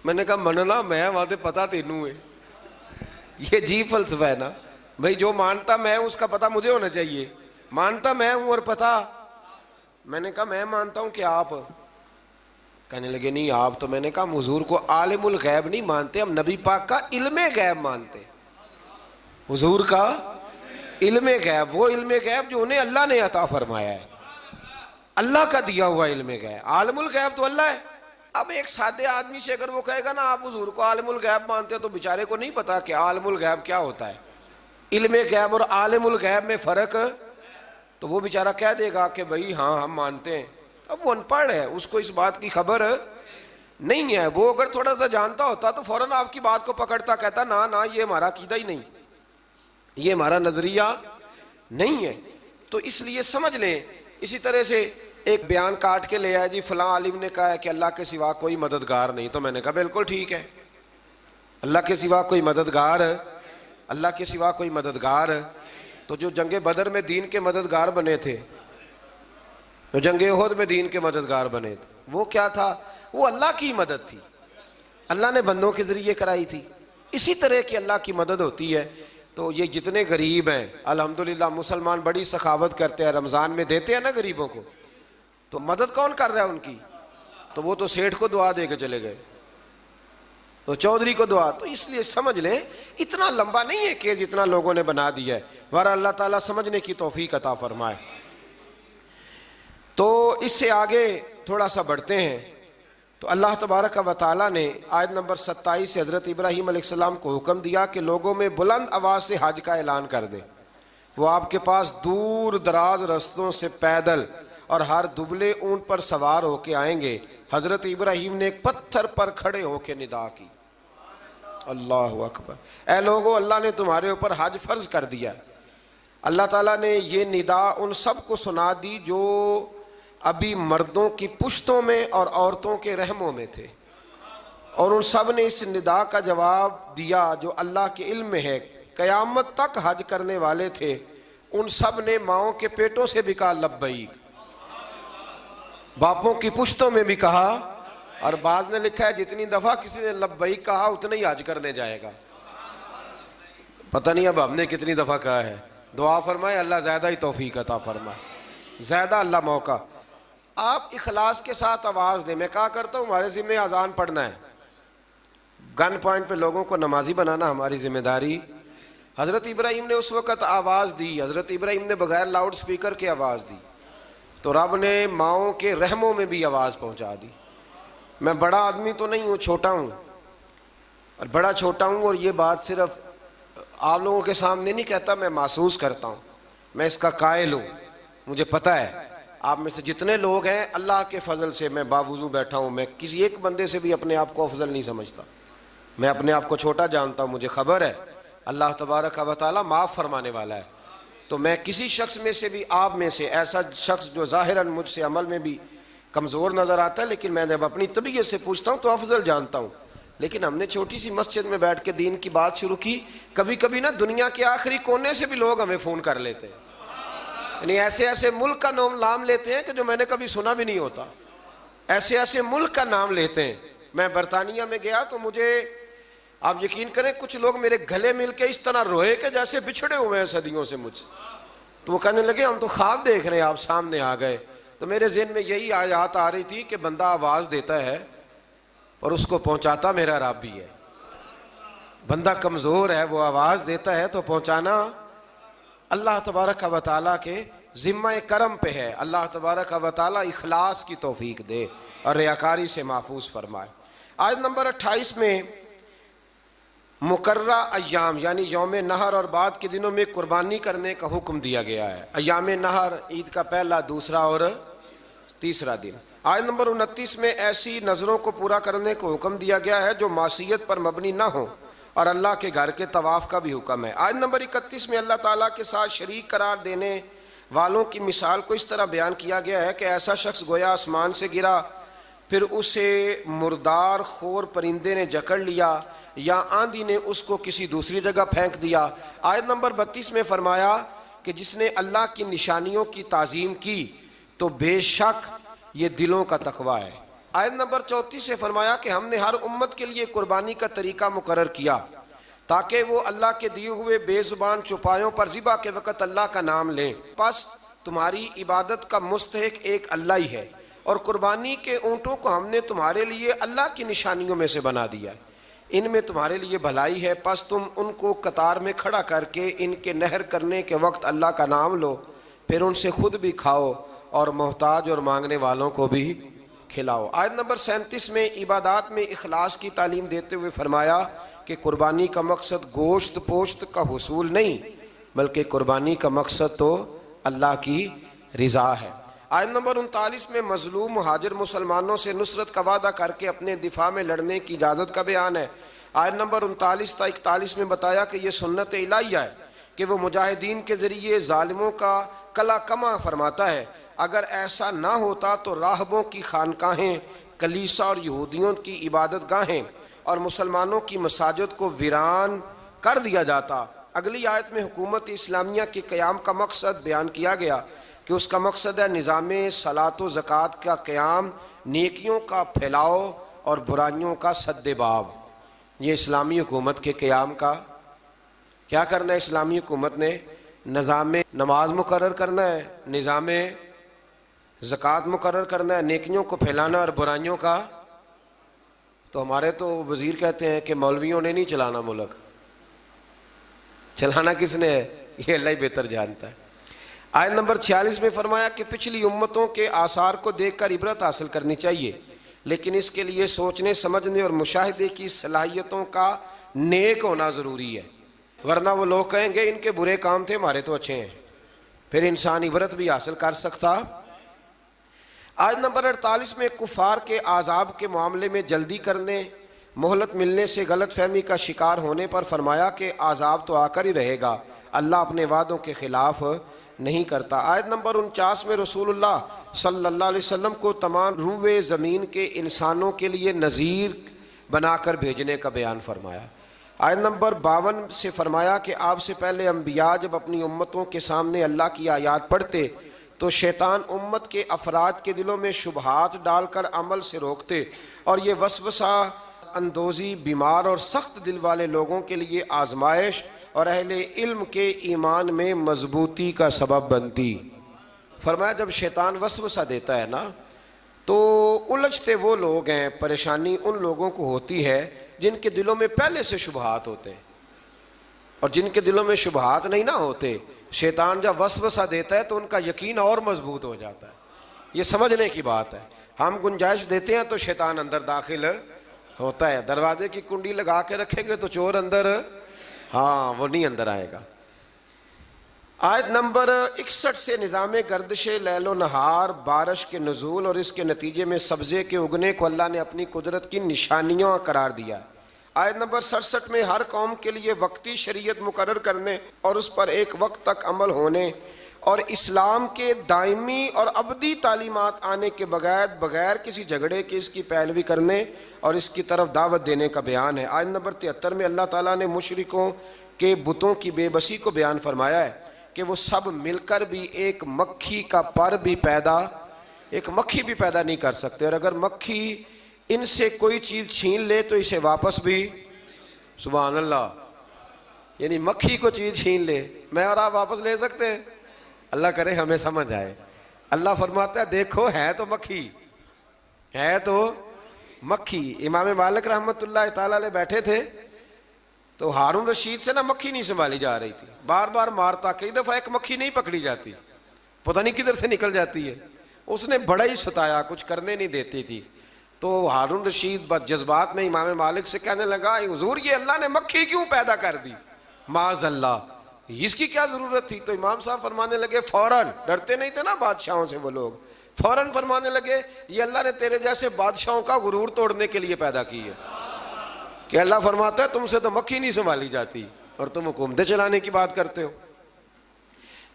S1: میں نے کہا مننا میں وہاں تے پتہ تینوں ہے، یہ جی فلسفہ ہے نا بھائی، جو مانتا میں اس کا پتہ مجھے ہونا چاہیے، مانتا میں ہوں اور پتہ میں نے کہا میں مانتا ہوں کہ آپ، کہنے لگے نہیں آپ تو، میں نے کہا ہم حضور کو عالم الغیب نہیں مانتے، ہم نبی پاک کا علم غیب مانتے، حضور کا علم غیب، وہ علم غیب جو انہیں اللہ نے عطا فرمایا ہے، اللہ کا دیا ہوا علم غیب، عالم الغیب تو اللہ ہے۔ اب ایک سادے آدمی سے اگر وہ کہے گا نا آپ حضور کو عالم الغیب مانتے ہیں، تو بیچارے کو نہیں پتا کہ عالم الغیب کیا ہوتا ہے، علم غیب اور عالم الغیب میں فرق، تو وہ بیچارہ کہہ دے گا کہ بھئی ہاں ہم مانتے ہیں، اب وہ ان پڑھ ہے، اس کو اس بات کی خبر نہیں ہے، وہ اگر تھوڑا سا جانتا ہوتا تو فوراً آپ کی بات کو پکڑتا، کہتا نا نا یہ ہمارا عقیدہ ہی نہیں، یہ ہمارا نظریہ نہیں ہے۔ تو اس لیے سمجھ لیں، اسی طرح سے ایک بیان کاٹ کے لے آیا جی فلاں عالم نے کہا ہے کہ اللہ کے سوا کوئی مددگار نہیں، تو میں نے کہا بالکل ٹھیک ہے، اللہ کے سوا کوئی مددگار، اللہ کے سوا کوئی مددگار، تو جو جنگ بدر میں دین کے مددگار بنے تھے، جو جنگ احد میں دین کے مددگار بنے تھے، وہ کیا تھا؟ وہ اللہ کی مدد تھی، اللہ نے بندوں کے ذریعے کرائی تھی۔ اسی طرح کی اللہ کی مدد ہوتی ہے۔ تو یہ جتنے غریب ہیں الحمدللہ مسلمان بڑی سخاوت کرتے ہیں، رمضان میں دیتے ہیں نا غریبوں کو، تو مدد کون کر رہا ہے ان کی؟ تو وہ تو سیٹھ کو دعا دے کے چلے گئے، تو چودھری کو دعا، تو اس لیے سمجھ لیں اتنا لمبا نہیں ہے کہ جتنا لوگوں نے بنا دیا ہے، بہرحال اللہ تعالیٰ سمجھنے کی توفیق عطا فرمائے۔ تو اس سے آگے تھوڑا سا بڑھتے ہیں، تو اللہ تبارک و تعالیٰ نے آیت نمبر 27 سے حضرت ابراہیم علیہ السلام کو حکم دیا کہ لوگوں میں بلند آواز سے حج کا اعلان کر دیں، وہ آپ کے پاس دور دراز رستوں سے پیدل اور ہر دبلے اونٹ پر سوار ہو کے آئیں گے۔ حضرت ابراہیم نے ایک پتھر پر کھڑے ہو کے ندا کی، اللہ اکبر، اے لوگو اللہ نے تمہارے اوپر حج فرض کر دیا۔ اللہ تعالیٰ نے یہ ندا ان سب کو سنا دی جو ابھی مردوں کی پشتوں میں اور عورتوں کے رحموں میں تھے، اور ان سب نے اس ندا کا جواب دیا جو اللہ کے علم میں ہے۔ قیامت تک حج کرنے والے تھے، ان سب نے ماؤں کے پیٹوں سے بھی کہا لبیک، باپوں کی پشتوں میں بھی کہا، اور بعض نے لکھا ہے جتنی دفعہ کسی نے لبیک کہا اتنا ہی حج کرنے جائے گا۔ پتہ نہیں اب ہم نے کتنی دفعہ کہا ہے، دعا فرمائے اللہ زیادہ ہی توفیق عطا فرمائے، زیادہ اللہ موقع۔ آپ اخلاص کے ساتھ آواز دیں، میں کہا کرتا ہوں ہمارے ذمہ اذان پڑھنا ہے، گن پوائنٹ پہ لوگوں کو نمازی بنانا ہماری ذمہ داری۔ حضرت ابراہیم نے اس وقت آواز دی، حضرت ابراہیم نے بغیر لاؤڈ سپیکر کے آواز دی، تو رب نے ماؤں کے رحموں میں بھی آواز پہنچا دی۔ میں بڑا آدمی تو نہیں ہوں، چھوٹا ہوں، اور بڑا چھوٹا ہوں، اور یہ بات صرف آپ لوگوں کے سامنے نہیں کہتا، میں محسوس کرتا ہوں، میں اس کا قائل ہوں، مجھے پتہ ہے آپ میں سے جتنے لوگ ہیں اللہ کے فضل سے میں باوضو بیٹھا ہوں، میں کسی ایک بندے سے بھی اپنے آپ کو افضل نہیں سمجھتا، میں اپنے آپ کو چھوٹا جانتا ہوں، مجھے خبر ہے اللہ تبارک و تعالیٰ معاف فرمانے والا ہے۔ تو میں کسی شخص میں سے بھی، آپ میں سے ایسا شخص جو ظاہراً مجھ سے عمل میں بھی کمزور نظر آتا ہے، لیکن میں جب اپنی طبیعت سے پوچھتا ہوں تو افضل جانتا ہوں۔ لیکن ہم نے چھوٹی سی مسجد میں بیٹھ کے دین کی بات شروع کی، کبھی کبھی نا دنیا کے آخری کونے سے بھی لوگ ہمیں فون کر لیتے ہیں، یعنی ایسے ایسے ملک کا نام لیتے ہیں کہ جو میں نے کبھی سنا بھی نہیں ہوتا، ایسے ایسے ملک کا نام لیتے ہیں۔ میں برطانیہ میں گیا تو مجھے، آپ یقین کریں، کچھ لوگ میرے گلے مل کے اس طرح روئے کہ جیسے بچھڑے ہوئے ہیں صدیوں سے مجھ سے، تو وہ کہنے لگے ہم تو خواب دیکھ رہے ہیں، آپ سامنے آ گئے۔ تو میرے ذہن میں یہی آیات آ رہی تھی کہ بندہ آواز دیتا ہے اور اس کو پہنچاتا میرا رب بھی ہے، بندہ کمزور ہے، وہ آواز دیتا ہے تو پہنچانا اللہ تبارک و تعالیٰ کے ذمہ کرم پہ ہے۔ اللہ تبارک و تعالیٰ اخلاص کی توفیق دے اور ریاکاری سے محفوظ فرمائے۔ آیت نمبر 28 میں مقررہ ایام یعنی یوم نحر اور بعد کے دنوں میں قربانی کرنے کا حکم دیا گیا ہے۔ ایام نحر عید کا پہلا، دوسرا اور تیسرا دن۔ آیت نمبر 29 میں ایسی نظروں کو پورا کرنے کو حکم دیا گیا ہے جو معصیت پر مبنی نہ ہو، اور اللہ کے گھر کے طواف کا بھی حکم ہے۔ آیت نمبر 31 میں اللہ تعالیٰ کے ساتھ شریک قرار دینے والوں کی مثال کو اس طرح بیان کیا گیا ہے کہ ایسا شخص گویا آسمان سے گرا، پھر اسے مردار خور پرندے نے جکڑ لیا، یا آندھی نے اس کو کسی دوسری جگہ پھینک دیا۔ آیت نمبر 32 میں فرمایا کہ جس نے اللہ کی نشانیوں کی تعظیم کی تو بے شک یہ دلوں کا تقوی ہے۔ آیت نمبر 34 سے فرمایا کہ ہم نے ہر امت کے لیے قربانی کا طریقہ مقرر کیا تاکہ وہ اللہ کے دیے ہوئے بے زبان چوپایوں پر ذبح کے وقت اللہ کا نام لیں۔ بس تمہاری عبادت کا مستحق ایک اللہ ہی ہے، اور قربانی کے اونٹوں کو ہم نے تمہارے لیے اللہ کی نشانیوں میں سے بنا دیا ہے، ان میں تمہارے لیے بھلائی ہے، پس تم ان کو قطار میں کھڑا کر کے ان کے نہر کرنے کے وقت اللہ کا نام لو، پھر ان سے خود بھی کھاؤ اور محتاج اور مانگنے والوں کو بھی کھلاؤ۔ آیت نمبر 37 میں عبادات میں اخلاص کی تعلیم دیتے ہوئے فرمایا کہ قربانی کا مقصد گوشت پوشت کا حصول نہیں، بلکہ قربانی کا مقصد تو اللہ کی رضا ہے۔ آیت نمبر 39 میں مظلوم مہاجر مسلمانوں سے نصرت کا وعدہ کر کے اپنے دفاع میں لڑنے کی اجازت کا بیان ہے۔ آیت نمبر 39 تا 41 میں بتایا کہ یہ سنت الہیہ ہے کہ وہ مجاہدین کے ذریعے ظالموں کا کلا کما فرماتا ہے۔ اگر ایسا نہ ہوتا تو راہبوں کی خانقاہیں، کلیسا اور یہودیوں کی عبادت گاہیں اور مسلمانوں کی مساجد کو ویران کر دیا جاتا۔ اگلی آیت میں حکومت اسلامیہ کے قیام کا مقصد بیان کیا گیا کہ اس کا مقصد ہے نظام صلاۃ و زکوٰۃ کا قیام، نیکیوں کا پھیلاؤ اور برائیوں کا سد باب۔ یہ اسلامی حکومت کے قیام کا کیا کرنا ہے؟ اسلامی حکومت نے نظام نماز مقرر کرنا ہے، نظام زکوٰۃ مقرر کرنا ہے، نیکیوں کو پھیلانا اور برائیوں کا۔ تو ہمارے تو وزیر کہتے ہیں کہ مولویوں نے نہیں چلانا ملک، چلانا کس نے ہے؟ یہ اللہ ہی بہتر جانتا ہے۔ آیت نمبر 46 میں فرمایا کہ پچھلی امتوں کے آثار کو دیکھ کر عبرت حاصل کرنی چاہیے، لیکن اس کے لیے سوچنے سمجھنے اور مشاہدے کی صلاحیتوں کا نیک ہونا ضروری ہے، ورنہ وہ لوگ کہیں گے ان کے برے کام تھے ہمارے تو اچھے ہیں، پھر انسان عبرت بھی حاصل کر سکتا۔ آیت نمبر 48 میں کفار کے عذاب کے معاملے میں جلدی کرنے، مہلت ملنے سے غلط فہمی کا شکار ہونے پر فرمایا کہ عذاب تو آ کر ہی رہے گا، اللہ اپنے وعدوں کے خلاف نہیں کرتا۔ آیت نمبر 49 میں رسول اللہ صلی اللہ علیہ وسلم کو تمام روئے زمین کے انسانوں کے لیے نذیر بنا کر بھیجنے کا بیان فرمایا۔ آیت نمبر 52 سے فرمایا کہ آپ سے پہلے انبیاء جب اپنی امتوں کے سامنے اللہ کی آیات پڑھتے تو شیطان امت کے افراد کے دلوں میں شبہات ڈال کر عمل سے روکتے، اور یہ وسوسہ اندوزی بیمار اور سخت دل والے لوگوں کے لیے آزمائش اور اہل علم کے ایمان میں مضبوطی کا سبب بنتی۔ فرمایا جب شیطان وسوسہ دیتا ہے نا تو الجھتے وہ لوگ ہیں، پریشانی ان لوگوں کو ہوتی ہے جن کے دلوں میں پہلے سے شبہات ہوتے ہیں، اور جن کے دلوں میں شبہات نہیں نہ ہوتے، شیطان جب وسوسہ دیتا ہے تو ان کا یقین اور مضبوط ہو جاتا ہے۔ یہ سمجھنے کی بات ہے، ہم گنجائش دیتے ہیں تو شیطان اندر داخل ہوتا ہے، دروازے کی کنڈی لگا کے رکھیں گے تو چور اندر وہ نہیں اندر آئے گا۔ آیت نمبر 61 سے نظام گردش لیل و نہار، بارش کے نزول اور اس کے نتیجے میں سبزے کے اگنے کو اللہ نے اپنی قدرت کی نشانیاں قرار دیا۔ آیت نمبر 67 میں ہر قوم کے لیے وقتی شریعت مقرر کرنے اور اس پر ایک وقت تک عمل ہونے اور اسلام کے دائمی اور ابدی تعلیمات آنے کے بغیر کسی جھگڑے کے اس کی پیروی کرنے اور اس کی طرف دعوت دینے کا بیان ہے۔ آیت نمبر 73 میں اللہ تعالیٰ نے مشرکوں کے بتوں کی بے بسی کو بیان فرمایا ہے کہ وہ سب مل کر بھی ایک مکھی بھی پیدا نہیں کر سکتے، اور اگر مکھی ان سے کوئی چیز چھین لے تو اسے واپس بھی، سبحان اللہ، یعنی مکھی کو چیز چھین لے، میں اور آپ واپس لے سکتے ہیں؟ اللہ کرے ہمیں سمجھ آئے۔ اللہ فرماتا ہے دیکھو ہے تو مکھی۔ امام مالک رحمۃ اللہ تعالیٰ علیہ بیٹھے تھے تو ہارون رشید سے مکھی نہیں سنبھالی جا رہی تھی، بار بار مارتا، کئی دفعہ ایک مکھی نہیں پکڑی جاتی، پتہ نہیں کدھر سے نکل جاتی ہے، اس نے بڑا ہی ستایا، کچھ کرنے نہیں دیتی تھی۔ تو ہارون رشید جذبات میں امام مالک سے کہنے لگا حضور یہ اللہ نے مکھی کیوں پیدا کر دی؟ معاذ اللہ، اس کی کیا ضرورت تھی؟ تو امام صاحب فرمانے لگے فوراً، ڈرتے نہیں تھے نا بادشاہوں سے وہ لوگ، فوراً فرمانے لگے یہ اللہ نے تیرے جیسے بادشاہوں کا غرور توڑنے کے لیے پیدا کی ہے، کہ اللہ فرماتا ہے تم سے تو مکھی نہیں سنبھالی جاتی اور تم حکومتیں چلانے کی بات کرتے ہو۔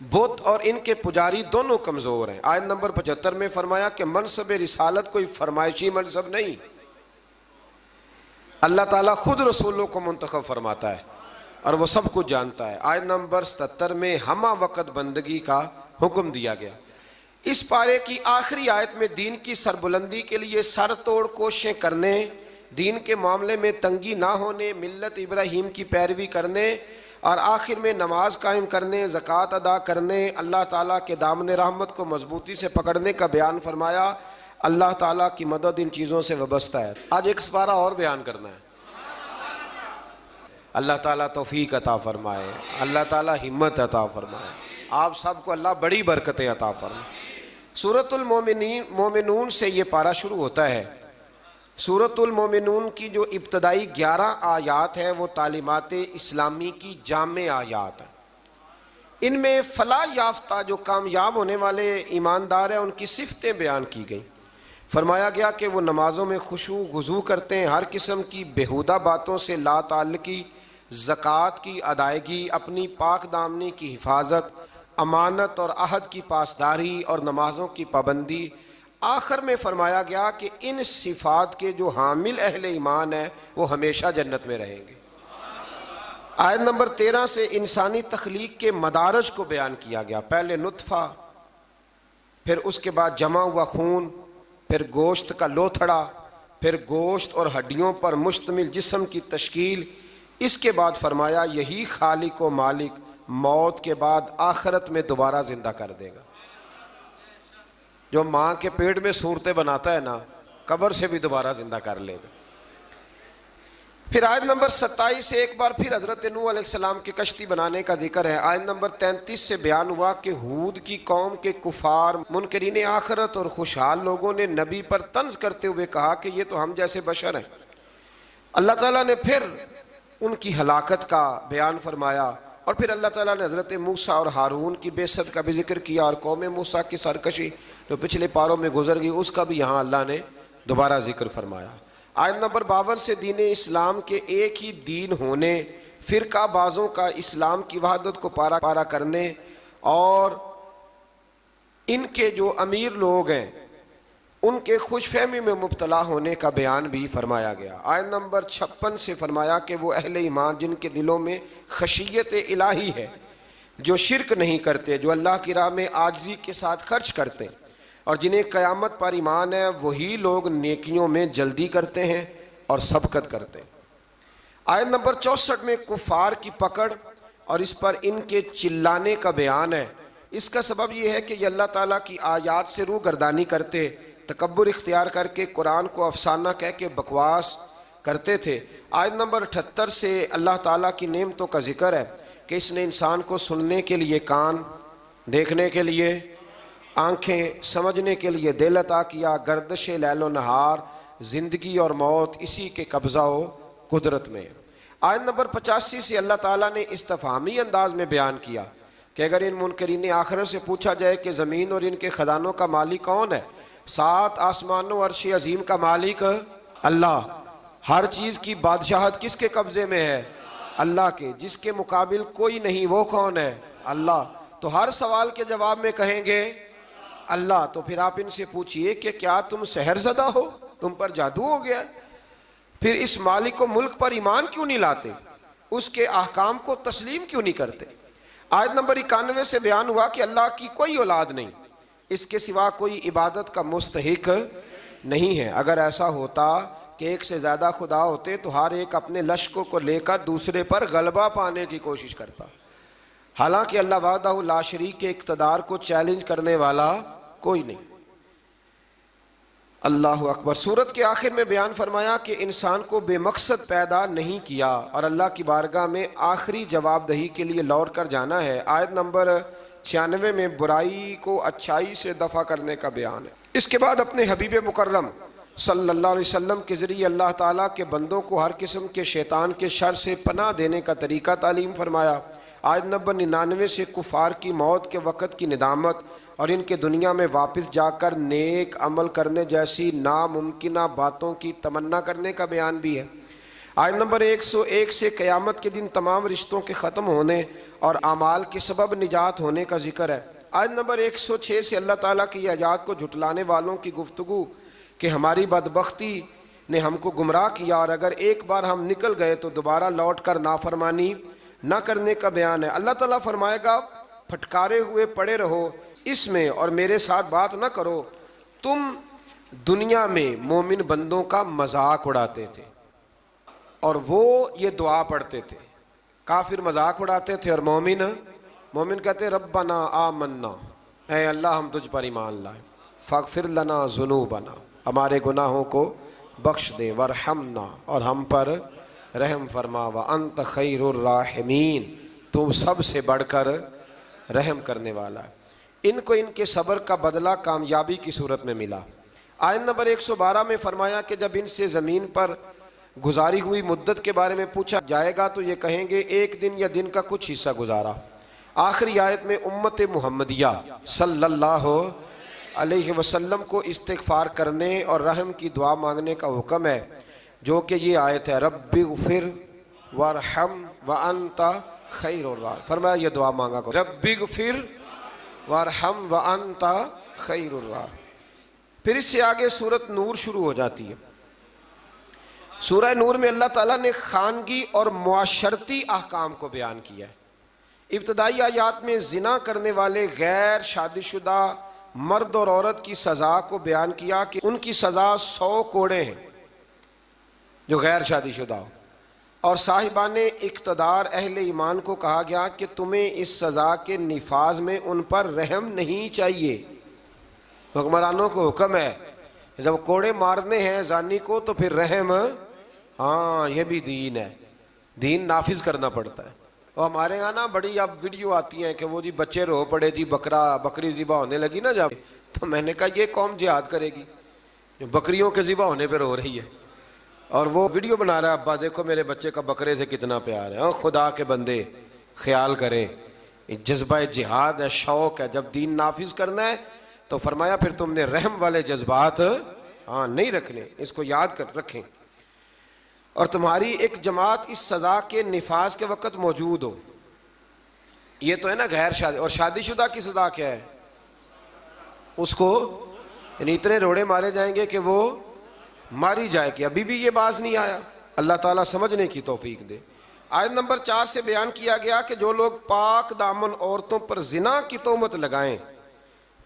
S1: بت اور ان کے پجاری دونوں کمزور ہیں۔ آیت نمبر 75 میں فرمایا کہ منصب رسالت کوئی فرمائشی منصب نہیں، اللہ تعالیٰ خود رسولوں کو منتخب فرماتا ہے اور وہ سب کچھ جانتا ہے۔ آیت نمبر 77 میں ہمہ وقت بندگی کا حکم دیا گیا۔ اس پارے کی آخری آیت میں دین کی سربلندی کے لیے سر توڑ کوششیں کرنے دین کے معاملے میں تنگی نہ ہونے، ملت ابراہیم کی پیروی کرنے، اور آخر میں نماز قائم کرنے، زکوٰۃ ادا کرنے، اللہ تعالیٰ کے دامن رحمت کو مضبوطی سے پکڑنے کا بیان فرمایا۔ اللہ تعالیٰ کی مدد ان چیزوں سے وابستہ ہے۔ آج ایک سپارہ اور بیان کرنا ہے۔ اللہ تعالیٰ توفیق عطا فرمائے، اللہ تعالیٰ ہمت عطا فرمائے، آپ سب کو اللہ بڑی برکتیں عطا فرمائے۔ سورۃ المومنون سے یہ پارہ شروع ہوتا ہے۔ سورۃ المومنون کی جو ابتدائی 11 آیات ہے وہ تعلیمات اسلامی کی جامع آیات ہیں۔ ان میں فلاح یافتہ جو کامیاب ہونے والے ایماندار ہیں ان کی صفتیں بیان کی گئیں۔ فرمایا گیا کہ وہ نمازوں میں خشوع خضوع کرتے ہیں، ہر قسم کی بیہودہ باتوں سے لا تعلقی، زکوٰۃ کی ادائیگی، اپنی پاک دامنی کی حفاظت، امانت اور عہد کی پاسداری اور نمازوں کی پابندی۔ آخر میں فرمایا گیا کہ ان صفات کے جو حامل اہل ایمان ہیں وہ ہمیشہ جنت میں رہیں گے۔ آیت نمبر 13 سے انسانی تخلیق کے مدارج کو بیان کیا گیا۔ پہلے نطفہ، پھر اس کے بعد جمع ہوا خون، پھر گوشت کا لوتھڑا، پھر گوشت اور ہڈیوں پر مشتمل جسم کی تشکیل۔ اس کے بعد فرمایا یہی خالق و مالک موت کے بعد آخرت میں دوبارہ زندہ کر دے گا۔ جو ماں کے پیٹ میں صورتیں بناتا ہے نا، قبر سے بھی دوبارہ زندہ کر لے گا۔ پھر آیت نمبر 27 سے ایک بار پھر حضرت نوح علیہ السلام کی کشتی بنانے کا ذکر ہے۔ آیت نمبر 33 سے بیان ہوا کہ ہود کی قوم کے کفار، منکرین آخرت اور خوشحال لوگوں نے نبی پر طنز کرتے ہوئے کہا کہ یہ تو ہم جیسے بشر ہیں۔ اللہ تعالیٰ نے پھر ان کی ہلاکت کا بیان فرمایا، اور پھر اللہ تعالیٰ نے حضرت موسیٰ اور ہارون کی بعثت کا بھی ذکر کیا، اور قوم موسیٰ کی سرکشی جو پچھلے پاروں میں گزر گئی اس کا بھی یہاں اللہ نے دوبارہ ذکر فرمایا۔ آیت نمبر 52 سے دین اسلام کے ایک ہی دین ہونے، فرقہ بازوں کا اسلام کی وحدت کو پارا کرنے، اور ان کے جو امیر لوگ ہیں ان کے خوش فہمی میں مبتلا ہونے کا بیان بھی فرمایا گیا۔ آیت نمبر 56 سے فرمایا کہ وہ اہل ایمان جن کے دلوں میں خشیت الہی ہے، جو شرک نہیں کرتے، جو اللہ کی راہ میں عاجزی کے ساتھ خرچ کرتے، اور جنہیں قیامت پر ایمان ہے، وہی لوگ نیکیوں میں جلدی کرتے ہیں اور سبقت کرتے ہیں۔ آیت نمبر 64 میں کفار کی پکڑ اور اس پر ان کے چلانے کا بیان ہے۔ اس کا سبب یہ ہے کہ یہ اللہ تعالیٰ کی آیات سے روح گردانی کرتے، تکبر اختیار کر کے قرآن کو افسانہ کہہ کے بکواس کرتے تھے۔ آیت نمبر 78 سے اللہ تعالیٰ کی نعمتوں کا ذکر ہے کہ اس نے انسان کو سننے کے لیے کان، دیکھنے کے لیے آنکھیں، سمجھنے کے لیے دل عطا کیا۔ گردش لیل و نہار، زندگی اور موت اسی کے قبضہ و قدرت میں۔ آیت نمبر 85 سے اللہ تعالیٰ نے استفہامی انداز میں بیان کیا کہ اگر ان منکرین آخرت سے پوچھا جائے کہ زمین اور ان کے خزانوں کا مالک کون ہے، 7 آسمانوں عرش عظیم کا مالک اللہ، ہر چیز کی بادشاہت کس کے قبضے میں ہے؟ اللہ کے، جس کے مقابل کوئی نہیں، وہ کون ہے؟ اللہ۔ تو ہر سوال کے جواب میں کہیں گے اللہ۔ تو پھر آپ ان سے پوچھئے کہ کیا تم سحر زدہ ہو، تم پر جادو ہو گیا ہے؟ پھر اس مالک و ملک پر ایمان کیوں نہیں لاتے؟ اس کے احکام کو تسلیم کیوں نہیں کرتے؟ آیت نمبر 91 سے بیان ہوا کہ اللہ کی کوئی اولاد نہیں، اس کے سوا کوئی عبادت کا مستحق نہیں ہے۔ اگر ایسا ہوتا کہ ایک سے زیادہ خدا ہوتے تو ہر ایک اپنے لشکروں کو لے کر دوسرے پر غلبہ پانے کی کوشش کرتا، حالانکہ اللہ وحدہ لا شریک کے اقتدار کو چیلنج کرنے والا کوئی نہیں۔ اللہ اکبر۔ سورت کے آخر میں بیان فرمایا کہ انسان کو بے مقصد پیدا نہیں کیا اور اللہ کی بارگاہ میں آخری جواب دہی کے لیے لوٹ کر جانا ہے۔ آیت نمبر 96 میں برائی کو اچھائی سے دفع کرنے کا بیان ہے۔ اس کے بعد اپنے حبیب مکرم صلی اللہ علیہ وسلم کے ذریعے اللہ تعالیٰ کے بندوں کو ہر قسم کے شیطان کے شر سے پناہ دینے کا طریقہ تعلیم فرمایا۔ آیت نمبر 99 سے کفار کی موت کے وقت کی ندامت اور ان کے دنیا میں واپس جا کر نیک عمل کرنے جیسی ناممکنہ باتوں کی تمنا کرنے کا بیان بھی ہے۔ آیت نمبر 101 سے قیامت کے دن تمام رشتوں کے ختم ہونے اور اعمال کے سبب نجات ہونے کا ذکر ہے۔ آیت نمبر 106 سے اللہ تعالیٰ کی ایجاد کو جھٹلانے والوں کی گفتگو کہ ہماری بدبختی نے ہم کو گمراہ کیا اور اگر ایک بار ہم نکل گئے تو دوبارہ لوٹ کر نافرمانی نہ کرنے کا بیان ہے۔ اللہ تعالیٰ فرمائے گا پھٹکارے ہوئے پڑے رہو اس میں اور میرے ساتھ بات نہ کرو، تم دنیا میں مومن بندوں کا مذاق اڑاتے تھے اور وہ یہ دعا پڑھتے تھے. کافر مذاق اڑاتے تھے اور مومن کہتے ربنا آمنا، اے اللہ ہم تجھ پر ایمان لائے، فاغفر لنا ذنوبنا، ہمارے گناہوں کو بخش دے، ورحمنا، اور ہم پر رحم فرما، وانت خیر الراحمین، تو سب سے بڑھ کر رحم کرنے والا ہے. ان کو ان کے صبر کا بدلہ کامیابی کی صورت میں ملا. آیت نمبر 112 میں فرمایا کہ جب ان سے زمین پر گزاری ہوئی مدت کے بارے میں پوچھا جائے گا تو یہ کہیں گے ایک دن یا دن کا کچھ حصہ گزارا. آخری آیت میں امت محمدیہ صلی اللہ علیہ وسلم کو استغفار کرنے اور رحم کی دعا مانگنے کا حکم ہے، جو کہ یہ آیت ہے رب اغفر وارحم وانت خیر الراحمین. فرمایا یہ دعا مانگا کرو، رب اغفر وارحم وانت خیر الراحمین. پھر اس سے آگے سورۃ نور شروع ہو جاتی ہے. سورہ نور میں اللہ تعالیٰ نے خانگی اور معاشرتی احکام کو بیان کیا ہے. ابتدائی آیات میں زنا کرنے والے غیر شادی شدہ مرد اور عورت کی سزا کو بیان کیا کہ ان کی سزا 100 کوڑے ہیں جو غیر شادی شدہ ہو، اور صاحبان اقتدار اہل ایمان کو کہا گیا کہ تمہیں اس سزا کے نفاذ میں ان پر رحم نہیں چاہیے. حکمرانوں کو حکم ہے جب کوڑے مارنے ہیں زانی کو تو پھر رحم، ہاں یہ بھی دین ہے، دین نافذ کرنا پڑتا ہے. اور ہمارے یہاں نا بڑی اب ویڈیو آتی ہیں کہ وہ جی بچے رو پڑے جی بکری ذبح ہونے لگی نا جب، تو میں نے کہا یہ قوم جہاد کرے گی جو بکریوں کے ذبح ہونے پہ رو رہی ہے. اور وہ ویڈیو بنا رہا ہے ابا دیکھو میرے بچے کا بکرے سے کتنا پیار ہے. خدا کے بندے خیال کریں، جذبہ جہاد ہے، شوق ہے. جب دین نافذ کرنا ہے تو فرمایا پھر تم نے رحم والے جذبات نہیں رکھنے، اس کو یاد کر رکھیں. اور تمہاری ایک جماعت اس سزا کے نفاذ کے وقت موجود ہو. یہ تو ہے نا غیر شادی. اور شادی شدہ کی سزا کیا ہے؟ اس کو یعنی اتنے روڑے مارے جائیں گے کہ وہ ماری جائے گی. ابھی بھی یہ باز نہیں آیا. اللہ تعالیٰ سمجھنے کی توفیق دے. آیت نمبر 4 سے بیان کیا گیا کہ جو لوگ پاک دامن عورتوں پر زنا کی تہمت لگائیں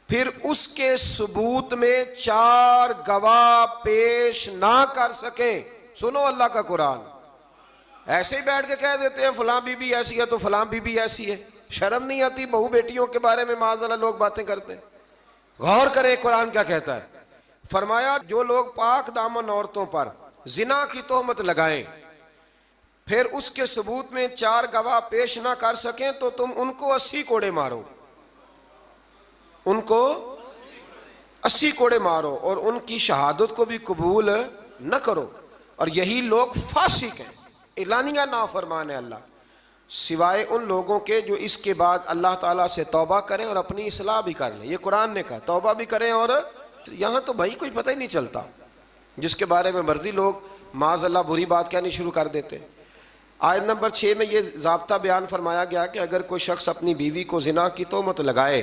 S1: پھر اس کے ثبوت میں 4 گواہ پیش نہ کر سکیں. سنو اللہ کا قرآن، ایسے ہی بیٹھ کے کہہ دیتے ہیں فلاں بی بی ایسی ہے تو فلاں بی بی ایسی ہے. شرم نہیں آتی بہو بیٹیوں کے بارے میں معاذ اللہ لوگ باتیں کرتے ہیں. غور کریں قرآن کیا کہتا ہے. فرمایا جو لوگ پاک دامن عورتوں پر زنا کی تہمت لگائیں پھر اس کے ثبوت میں 4 گواہ پیش نہ کر سکیں تو تم ان کو 80 کوڑے مارو، ان کو 80 کوڑے مارو اور ان کی شہادت کو بھی قبول نہ کرو. اور یہی لوگ فاسق ہیں، اعلانیہ نافرمان ہے اللہ، سوائے ان لوگوں کے جو اس کے بعد اللہ تعالیٰ سے توبہ کریں اور اپنی اصلاح بھی کر لیں. یہ قرآن نے کہا توبہ بھی کریں. اور یہاں تو بھائی کوئی پتہ ہی نہیں چلتا، جس کے بارے میں مرضی لوگ معاذ اللہ بری بات کہنی شروع کر دیتے ہیں. آیت نمبر 6 میں یہ ضابطہ بیان فرمایا گیا کہ اگر کوئی شخص اپنی بیوی کو زنا کی تہمت لگائے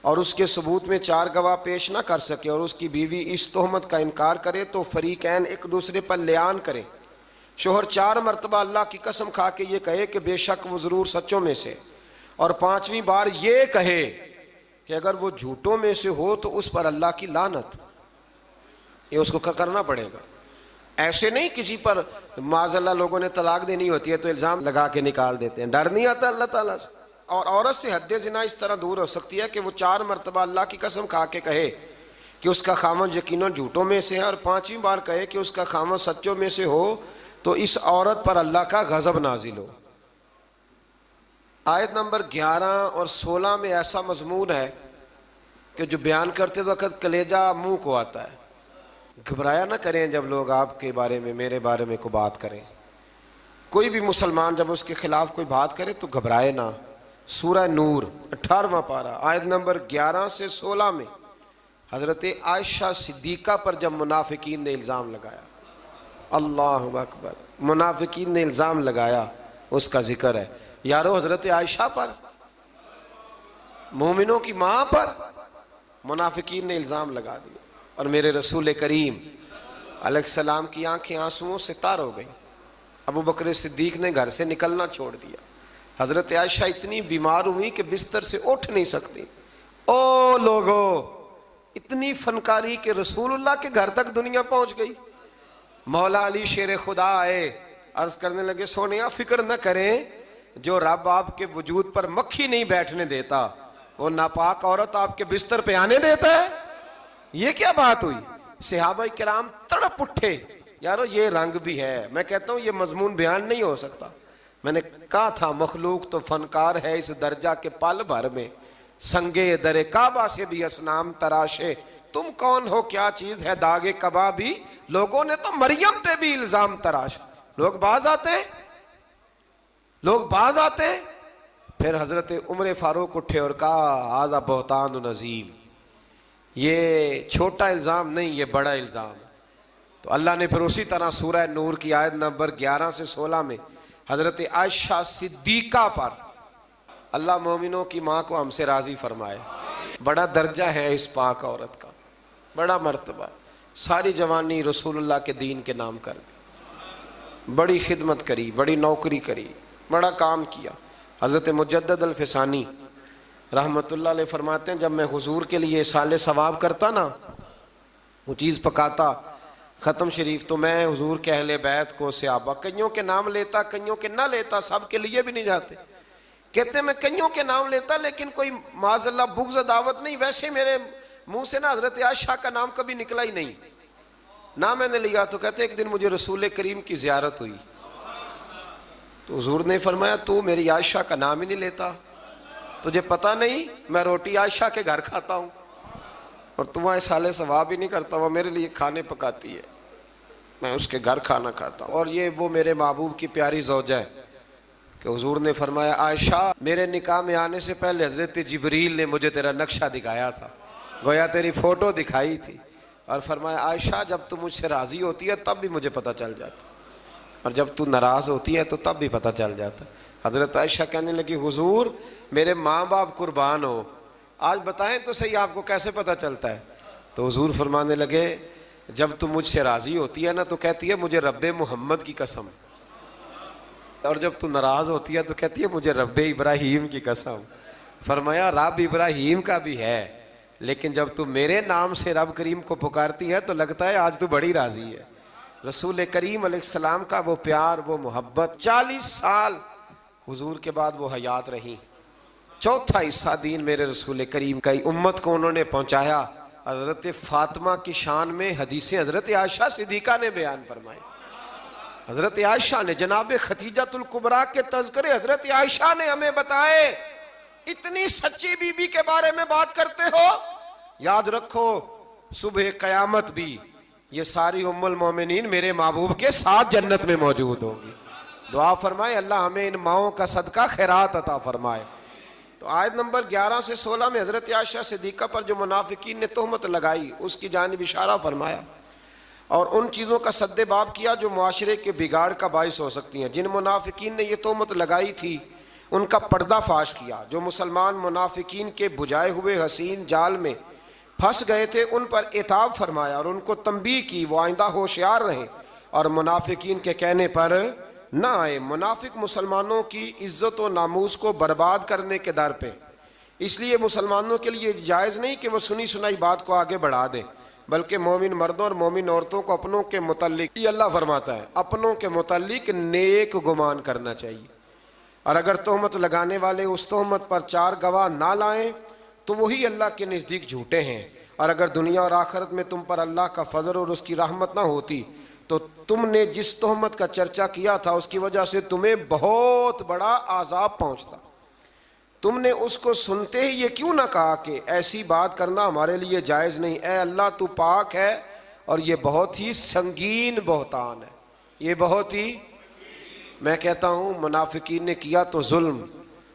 S1: اور اس کے ثبوت میں 4 گواہ پیش نہ کر سکے اور اس کی بیوی اس تہمت کا انکار کرے تو فریقین ایک دوسرے پر لیان کریں. شوہر 4 مرتبہ اللہ کی قسم کھا کے یہ کہے کہ بے شک وہ ضرور سچوں میں سے، اور 5ویں بار یہ کہے کہ اگر وہ جھوٹوں میں سے ہو تو اس پر اللہ کی لعنت. یہ اس کو کرنا پڑے گا. ایسے نہیں کسی پر معاذ اللہ لوگوں نے طلاق دینی ہوتی ہے تو الزام لگا کے نکال دیتے ہیں. ڈر نہیں آتا اللہ تعالیٰ سے. اور عورت سے حد زنا اس طرح دور ہو سکتی ہے کہ وہ 4 مرتبہ اللہ کی قسم کھا کے کہے کہ اس کا خامن یقیناً جھوٹوں میں سے ہے اور 5ویں بار کہے کہ اس کا خامن سچوں میں سے ہو تو اس عورت پر اللہ کا غضب نازل ہو. آیت نمبر 11 اور 16 میں ایسا مضمون ہے کہ جو بیان کرتے وقت کلیجہ منہ کو آتا ہے. گھبرایا نہ کریں جب لوگ آپ کے بارے میں میرے بارے میں کوئی بات کریں. کوئی بھی مسلمان جب اس کے خلاف کوئی بات کرے تو گھبرائے نہ. سورہ نور 18واں پارہ آیت نمبر 11 سے 16 میں حضرت عائشہ صدیقہ پر جب منافقین نے الزام لگایا، اللہ اکبر، منافقین نے الزام لگایا، اس کا ذکر ہے. یارو حضرت عائشہ پر، مومنوں کی ماں پر منافقین نے الزام لگا دیا اور میرے رسول کریم علیہ السلام کی آنکھیں آنسوؤں سے تار ہو گئیں. ابو بکر صدیق نے گھر سے نکلنا چھوڑ دیا. حضرت عائشہ اتنی بیمار ہوئی کہ بستر سے اٹھ نہیں سکتی. او لوگو، اتنی فنکاری کہ رسول اللہ کے گھر تک دنیا پہنچ گئی. مولا علی شیر خدا آئے, عرض کرنے لگے سونیا فکر نہ کریں, جو رب آپ کے وجود پر مکھی نہیں بیٹھنے دیتا وہ ناپاک عورت آپ کے بستر پہ آنے دیتا ہے. یہ کیا بات ہوئی؟ صحابہ کرام تڑپ اٹھے, یارو یہ رنگ بھی ہے. میں کہتا ہوں یہ مضمون بیان نہیں ہو سکتا. میں نے کہا تھا مخلوق تو فنکار ہے اس درجہ کے پل بھر میں, سنگے در کعبہ سے بھی اصنام تراشے. تم کون ہو کیا چیز ہے داغے کبابی, لوگوں نے تو مریم پہ بھی الزام تراش. لوگ باز آتے ہیں. پھر حضرت عمر فاروق اٹھے اور کہا ھذا بہتان عظیم, یہ چھوٹا الزام نہیں یہ بڑا الزام ہے. تو اللہ نے پھر اسی طرح سورہ نور کی آیت نمبر 11 سے 16 میں حضرت عائشہ صدیقہ پر اللہ مومنوں کی ماں کو ہم سے راضی فرمائے. بڑا درجہ ہے اس پاک عورت کا, بڑا مرتبہ. ساری جوانی رسول اللہ کے دین کے نام کر دی, بڑی خدمت کری, بڑی نوکری کری, بڑا کام کیا. حضرت مجدد الفسانی رحمت اللہ علیہ فرماتے ہیں جب میں حضور کے لیے سال ثواب کرتا نا, وہ چیز پکاتا ختم شریف, تو میں حضور کے اہل بیت کو صحابہ کئیوں کے نام لیتا, کئیوں کے نہ لیتا, سب کے لیے بھی نہیں جاتے. کہتے میں کئیوں کے نام لیتا لیکن کوئی معاذ اللہ بغض دعوت نہیں. ویسے میرے منہ سے نا حضرت عائشہ کا نام کبھی نکلا ہی نہیں, نہ میں نے لیا. تو کہتے ایک دن مجھے رسول کریم کی زیارت ہوئی تو حضور نے فرمایا تو میری عائشہ کا نام ہی نہیں لیتا, تجھے پتہ نہیں میں روٹی عائشہ کے گھر کھاتا ہوں اور تو وہاں سال ثواب ہی نہیں کرتا. وہ میرے لیے کھانے پکاتی ہے, میں اس کے گھر کھانا کھاتا ہوں. اور یہ وہ میرے محبوب کی پیاری زوجہ ہے کہ حضور نے فرمایا عائشہ میرے نکاح میں آنے سے پہلے حضرت جبریل نے مجھے تیرا نقشہ دکھایا تھا, گویا تیری فوٹو دکھائی تھی, اور فرمایا عائشہ جب تو مجھ سے راضی ہوتی ہے تب بھی مجھے پتہ چل جاتا, اور جب تو ناراض ہوتی ہے تو تب بھی پتہ چل جاتا. حضرت عائشہ کہنے لگی حضور میرے ماں باپ قربان ہو, آج بتائیں تو صحیح آپ کو کیسے پتہ چلتا ہے؟ تو حضور فرمانے لگے جب تو مجھ سے راضی ہوتی ہے نا تو کہتی ہے مجھے رب محمد کی قسم, اور جب تو ناراض ہوتی ہے تو کہتی ہے مجھے رب ابراہیم کی قسم. فرمایا رب ابراہیم کا بھی ہے, لیکن جب تو میرے نام سے رب کریم کو پکارتی ہے تو لگتا ہے آج تو بڑی راضی ہے. رسول کریم علیہ السلام کا وہ پیار, وہ محبت. 40 سال حضور کے بعد وہ حیات رہی, چوتھا حصہ دین میرے رسول کریم کا امت کو انہوں نے پہنچایا. حضرت فاطمہ کی شان میں حدیثیں حضرت عائشہ صدیقہ نے بیان فرمائی. حضرت عائشہ نے, جناب خدیجۃ الکبریٰ کے تذکرے حضرت عائشہ نے ہمیں بتائے. اتنی سچی بی بی کے بارے میں بات کرتے ہو, یاد رکھو صبح قیامت بھی یہ ساری ام المومنین میرے محبوب کے ساتھ جنت میں موجود ہوگی. دعا فرمائے اللہ ہمیں ان ماؤں کا صدقہ خیرات عطا فرمائے. تو آیت نمبر 11 سے 16 میں حضرت عائشہ صدیقہ پر جو منافقین نے تہمت لگائی اس کی جانب اشارہ فرمایا, اور ان چیزوں کا سد باب کیا جو معاشرے کے بگاڑ کا باعث ہو سکتی ہیں. جن منافقین نے یہ تہمت لگائی تھی ان کا پردہ فاش کیا. جو مسلمان منافقین کے بجھائے ہوئے حسین جال میں پھنس گئے تھے ان پر عتاب فرمایا اور ان کو تنبیہ کی وہ آئندہ ہوشیار رہیں اور منافقین کے کہنے پر نہ آئے. منافق مسلمانوں کی عزت و ناموس کو برباد کرنے کے در پہ, اس لیے مسلمانوں کے لیے جائز نہیں کہ وہ سنی سنائی بات کو آگے بڑھا دیں, بلکہ مومن مردوں اور مومن عورتوں کو اپنوں کے متعلق, یہ اللہ فرماتا ہے, اپنوں کے متعلق نیک گمان کرنا چاہیے. اور اگر تہمت لگانے والے اس تہمت پر 4 گواہ نہ لائیں تو وہی اللہ کے نزدیک جھوٹے ہیں. اور اگر دنیا اور آخرت میں تم پر اللہ کا فضل اور اس کی رحمت نہ ہوتی تو تم نے جس تہمت کا چرچا کیا تھا اس کی وجہ سے تمہیں بہت بڑا عذاب پہنچتا. تم نے اس کو سنتے ہی یہ کیوں نہ کہا کہ ایسی بات کرنا ہمارے لیے جائز نہیں. اے اللہ تو پاک ہے اور یہ بہت ہی سنگین بہتان ہے, یہ بہت ہی, میں کہتا ہوں منافقین نے کیا تو ظلم,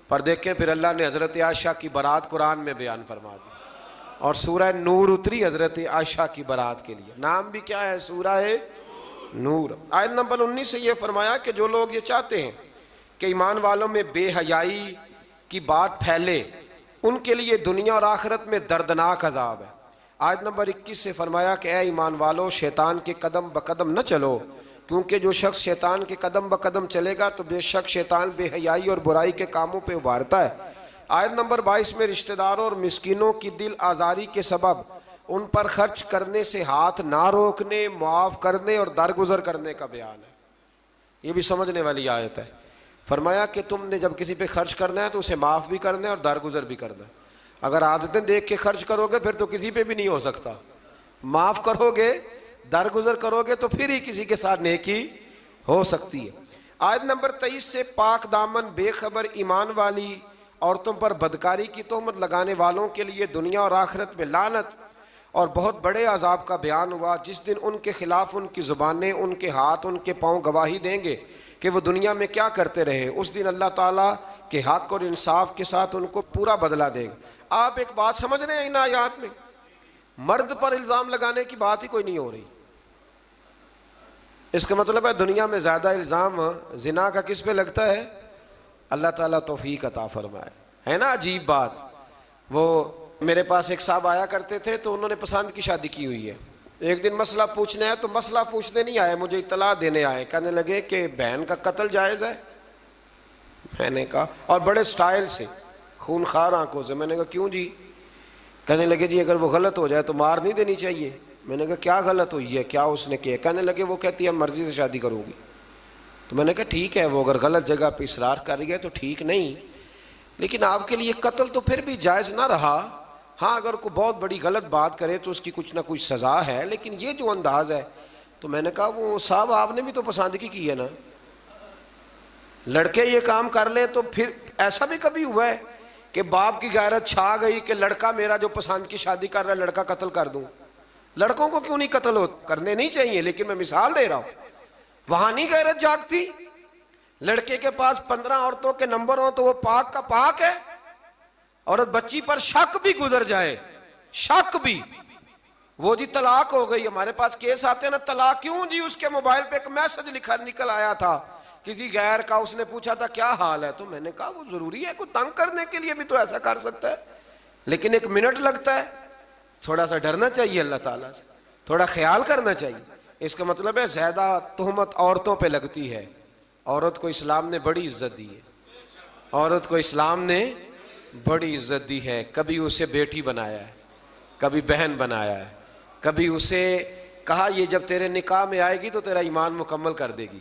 S1: پر دیکھیں پھر اللہ نے حضرت عائشہ کی برات قرآن میں بیان فرما دی اور سورہ نور اتری حضرت عائشہ کی برات کے لیے. نام بھی کیا ہے؟ سورہ نور. آیت نمبر 19 سے یہ فرمایا کہ جو لوگ یہ چاہتے ہیں کہ ایمان والوں میں بے حیائی کی بات پھیلے ان کے لیے دنیا اور آخرت میں دردناک عذاب ہے. آیت نمبر 21 سے فرمایا کہ اے ایمان والو شیطان کے قدم بقدم نہ چلو, کیونکہ جو شخص شیطان کے قدم بقدم چلے گا تو بے شک شیطان بے حیائی اور برائی کے کاموں پہ ابھارتا ہے. آیت نمبر 22 میں رشتہ داروں اور مسکینوں کی دل آزاری کے سبب ان پر خرچ کرنے سے ہاتھ نہ روکنے، معاف کرنے اور درگزر کرنے کا بیان ہے۔ یہ بھی سمجھنے والی آیت ہے۔ فرمایا کہ تم نے جب کسی پہ خرچ کرنا ہے تو اسے معاف بھی کرنا ہے اور درگزر بھی کرنا ہے۔ اگر عادتیں دیکھ کے خرچ کرو گے پھر تو کسی پہ بھی نہیں ہو سکتا، معاف کرو گے، درگزر کرو گے تو پھر ہی کسی کے ساتھ نیکی ہو سکتی ہے۔ آیت نمبر 23 سے پاک دامن بے خبر ایمان والی عورتوں پر بدکاری کی تہمت لگانے والوں کے لیے دنیا اور آخرت میں لعنت اور بہت بڑے عذاب کا بیان ہوا، جس دن ان کے خلاف ان کی زبانیں، ان کے ہاتھ، ان کے پاؤں گواہی دیں گے کہ وہ دنیا میں کیا کرتے رہے۔ اس دن اللہ تعالیٰ کے حق اور انصاف کے ساتھ ان کو پورا بدلہ دے گا۔ آپ ایک بات سمجھ رہے ہیں ان آیات میں؟ مرد پر الزام لگانے کی بات ہی کوئی نہیں ہو رہی۔ اس کا مطلب ہے دنیا میں زیادہ الزام زنا کا کس پہ لگتا ہے؟ اللہ تعالیٰ توفیق عطا فرمائے۔ ہے نا عجیب بات؟ وہ میرے پاس ایک صاحب آیا کرتے تھے تو انہوں نے پسند کی شادی کی ہوئی ہے۔ ایک دن مسئلہ پوچھنے آئے تو مسئلہ پوچھنے نہیں آئے، مجھے اطلاع دینے آئے۔ کہنے لگے کہ بہن کا قتل جائز ہے؟ میں نے کہا، اور بڑے سٹائل سے، خونخوار آنکھوں سے۔ میں نے کہا کیوں جی؟ کہنے لگے جی اگر وہ غلط ہو جائے تو مار نہیں دینی چاہیے۔ میں نے کہا کیا غلط ہوئی ہے، کیا اس نے کیا؟ کہنے لگے وہ کہتی ہے مرضی سے شادی کروں گی۔ تو میں نے کہا ٹھیک ہے، وہ اگر غلط جگہ پہ اصرار کر رہی ہے تو ٹھیک نہیں، لیکن آپ کے لیے قتل تو پھر بھی جائز نہ رہا۔ ہاں اگر کوئی بہت بڑی غلط بات کرے تو اس کی کچھ نہ کچھ سزا ہے، لیکن یہ جو انداز ہے۔ تو میں نے کہا وہ صاحب آپ نے بھی تو پسند کی ہے نا، لڑکے یہ کام کر لیں تو پھر ایسا بھی کبھی ہوا ہے کہ باپ کی غیرت چھا گئی کہ لڑکا میرا جو پسند کی شادی کر رہا ہے لڑکا قتل کر دوں؟ لڑکوں کو کیوں نہیں قتل کرنے نہیں چاہیے، لیکن میں مثال دے رہا ہوں، وہاں نہیں غیرت جاگتی؟ لڑکے کے پاس 15 عورتوں کے نمبر ہوں تو وہ پاک کا پاک ہے، اور بچی پر شک بھی گزر جائے، شک بھی، وہ جی طلاق ہو گئی، ہمارے پاس کیس آتے ہیں نا طلاق کیوں جی؟ اس کے موبائل پہ ایک میسج نکل آیا تھا کسی غیر کا، اس نے پوچھا تھا کیا حال ہے؟ تو میں نے کہا وہ ضروری ہے، کوئی تنگ کرنے کے لیے بھی تو ایسا کر سکتا ہے، لیکن 1 منٹ لگتا ہے۔ تھوڑا سا ڈرنا چاہیے اللہ تعالیٰ سے، تھوڑا خیال کرنا چاہیے۔ اس کا مطلب ہے زیادہ تہمت عورتوں پہ لگتی ہے۔ عورت کو اسلام نے بڑی عزت دی ہے، عورت کو اسلام نے بڑی عزت دی ہے۔ کبھی اسے بیٹی بنایا ہے، کبھی بہن بنایا ہے، کبھی اسے کہا یہ جب تیرے نکاح میں آئے گی تو تیرا ایمان مکمل کر دے گی۔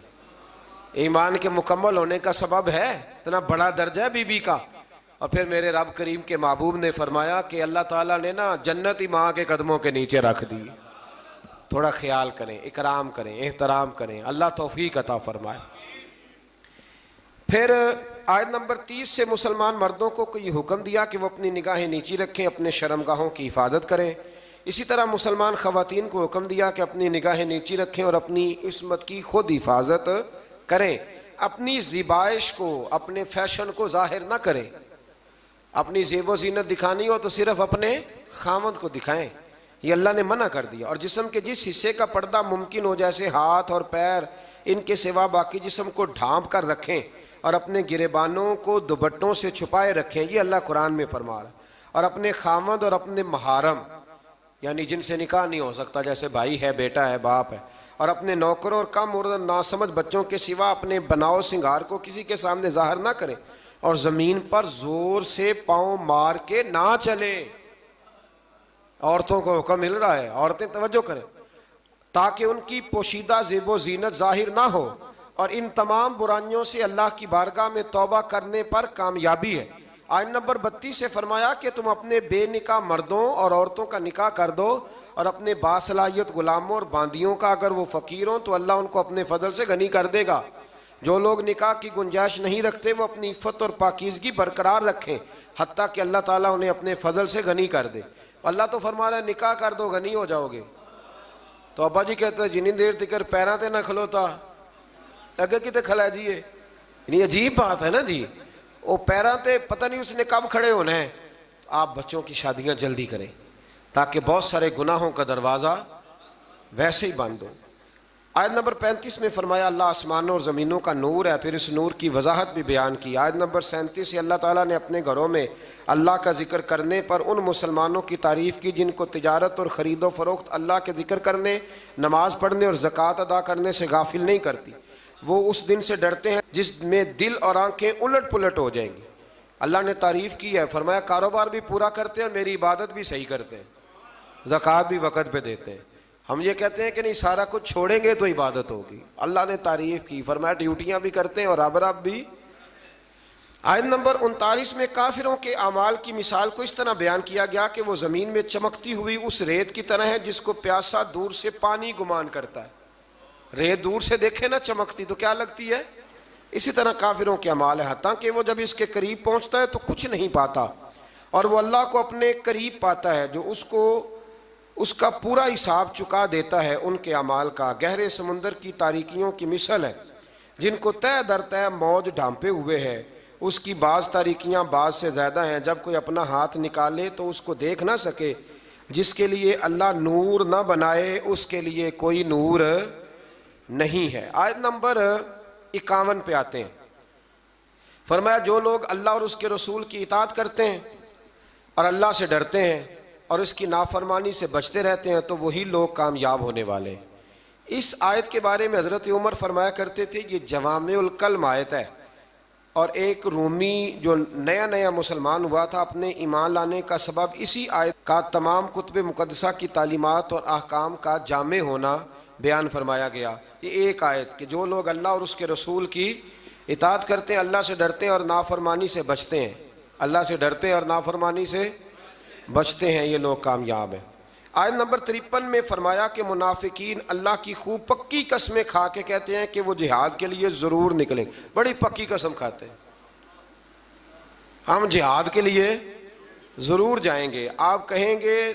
S1: ایمان کے مکمل ہونے کا سبب ہے، اتنا بڑا درجہ ہے بی بی کا۔ اور پھر میرے رب کریم کے محبوب نے فرمایا کہ اللہ تعالیٰ نے نا جنت ہی ماں کے قدموں کے نیچے رکھ دی۔ تھوڑا خیال کریں، اکرام کریں، احترام کریں، اللہ توفیق عطا فرمائے۔ پھر آیت نمبر 30 سے مسلمان مردوں کو یہ حکم دیا کہ وہ اپنی نگاہیں نیچی رکھیں، اپنے شرمگاہوں کی حفاظت کریں۔ اسی طرح مسلمان خواتین کو حکم دیا کہ اپنی نگاہیں نیچی رکھیں اور اپنی عصمت کی خود حفاظت کریں، اپنی زیبائش کو، اپنے فیشن کو ظاہر نہ کریں۔ اپنی زیب و زینت دکھانی ہو تو صرف اپنے خامد کو دکھائیں، یہ اللہ نے منع کر دیا۔ اور جسم کے جس حصے کا پردہ ممکن ہو جیسے ہاتھ اور پیر، ان کے سوا باقی جسم کو ڈھانپ کر رکھیں اور اپنے گریبانوں کو دوپٹوں سے چھپائے رکھیں، یہ اللہ قرآن میں فرما رہا ہے۔ اور اپنے خامد اور اپنے محارم یعنی جن سے نکاح نہیں ہو سکتا، جیسے بھائی ہے، بیٹا ہے، باپ ہے، اور اپنے نوکروں اور کم اور ناسمجھ بچوں کے سوا اپنے بناؤ سنگار کو کسی کے سامنے ظاہر نہ کریں، اور زمین پر زور سے پاؤں مار کے نہ چلیں۔ عورتوں کو حکم مل رہا ہے، عورتیں توجہ کریں، تاکہ ان کی پوشیدہ زیب و زینت ظاہر نہ ہو، اور ان تمام برائیوں سے اللہ کی بارگاہ میں توبہ کرنے پر کامیابی ہے۔ آیت نمبر 32 سے فرمایا کہ تم اپنے بے نکاح مردوں اور عورتوں کا نکاح کر دو، اور اپنے باصلاحیت غلاموں اور باندیوں کا، اگر وہ فقیر ہوں تو اللہ ان کو اپنے فضل سے غنی کر دے گا۔ جو لوگ نکاح کی گنجائش نہیں رکھتے وہ اپنی عفت اور پاکیزگی برقرار رکھیں، حتیٰ کہ اللہ تعالیٰ انہیں اپنے فضل سے غنی کر دے۔ اللہ تو فرما رہا ہے نکاح کر دو غنی ہو جاؤ گے۔ تو ابا جی کہتے ہیں جنی دیر تکر پیراں تے نہ کھلوتا اگے کتے کھلا دیئے، یعنی عجیب بات ہے نا جی، وہ پیراں تے پتہ نہیں اس نے کب کھڑے ہونا ہے۔ آپ بچوں کی شادیاں جلدی کریں تاکہ بہت سارے گناہوں کا دروازہ ویسے ہی بند ہو۔ آیت نمبر 35 میں فرمایا اللہ آسمانوں اور زمینوں کا نور ہے، پھر اس نور کی وضاحت بھی بیان کی۔ آیت نمبر 37 سے اللہ تعالیٰ نے اپنے گھروں میں اللہ کا ذکر کرنے پر ان مسلمانوں کی تعریف کی جن کو تجارت اور خرید و فروخت اللہ کے ذکر کرنے، نماز پڑھنے اور زکوٰۃ ادا کرنے سے غافل نہیں کرتی۔ وہ اس دن سے ڈرتے ہیں جس میں دل اور آنکھیں الٹ پلٹ ہو جائیں گی۔ اللہ نے تعریف کی ہے، فرمایا کاروبار بھی پورا کرتے ہیں، میری عبادت بھی صحیح کرتے ہیں۔ زکوٰۃ بھی وقت پہ دیتے ہیں. ہم یہ کہتے ہیں کہ نہیں سارا کچھ چھوڑیں گے تو عبادت ہوگی. اللہ نے تعریف کی، فرمایا ڈیوٹیاں بھی کرتے ہیں اور رب رب بھی. آیت نمبر 39 میں کافروں کے اعمال کی مثال کو اس طرح بیان کیا گیا کہ وہ زمین میں چمکتی ہوئی اس ریت کی طرح ہے جس کو پیاسا دور سے پانی گمان کرتا ہے. ریت دور سے دیکھے نا چمکتی تو کیا لگتی ہے؟ اسی طرح کافروں کے اعمال ہے، حتیٰ کہ وہ جب اس کے قریب پہنچتا ہے تو کچھ نہیں پاتا، اور وہ اللہ کو اپنے قریب پاتا ہے جو اس کا پورا حساب چکا دیتا ہے. ان کے اعمال کا گہرے سمندر کی تاریکیوں کی مثل ہے جن کو تہ در تہ موج ڈھانپے ہوئے ہے. اس کی بعض تاریکیاں بعض سے زیادہ ہیں، جب کوئی اپنا ہاتھ نکالے تو اس کو دیکھ نہ سکے. جس کے لیے اللہ نور نہ بنائے اس کے لیے کوئی نور نہیں ہے. آیت نمبر 51 پہ آتے ہیں. فرمایا جو لوگ اللہ اور اس کے رسول کی اطاعت کرتے ہیں اور اللہ سے ڈرتے ہیں اور اس کی نافرمانی سے بچتے رہتے ہیں تو وہی لوگ کامیاب ہونے والے ہیں. اس آیت کے بارے میں حضرت عمر فرمایا کرتے تھے یہ جوامع الکلم آیت ہے، اور ایک رومی جو نیا نیا مسلمان ہوا تھا اپنے ایمان لانے کا سبب اسی آیت کا تمام کتب مقدسہ کی تعلیمات اور احکام کا جامع ہونا بیان فرمایا گیا. یہ ایک آیت کہ جو لوگ اللہ اور اس کے رسول کی اطاعت کرتے ہیں، اللہ سے ڈرتے ہیں اور نافرمانی سے بچتے ہیں، اللہ سے ڈرتے ہیں اور نافرمانی سے بچتے ہیں، یہ لوگ کامیاب ہیں. آیت نمبر 53 میں فرمایا کہ منافقین اللہ کی خوب پکی قسمیں کھا کے کہتے ہیں کہ وہ جہاد کے لیے ضرور نکلیں. بڑی پکی قسم کھاتے ہیں، ہم جہاد کے لیے ضرور جائیں گے. آپ کہیں گے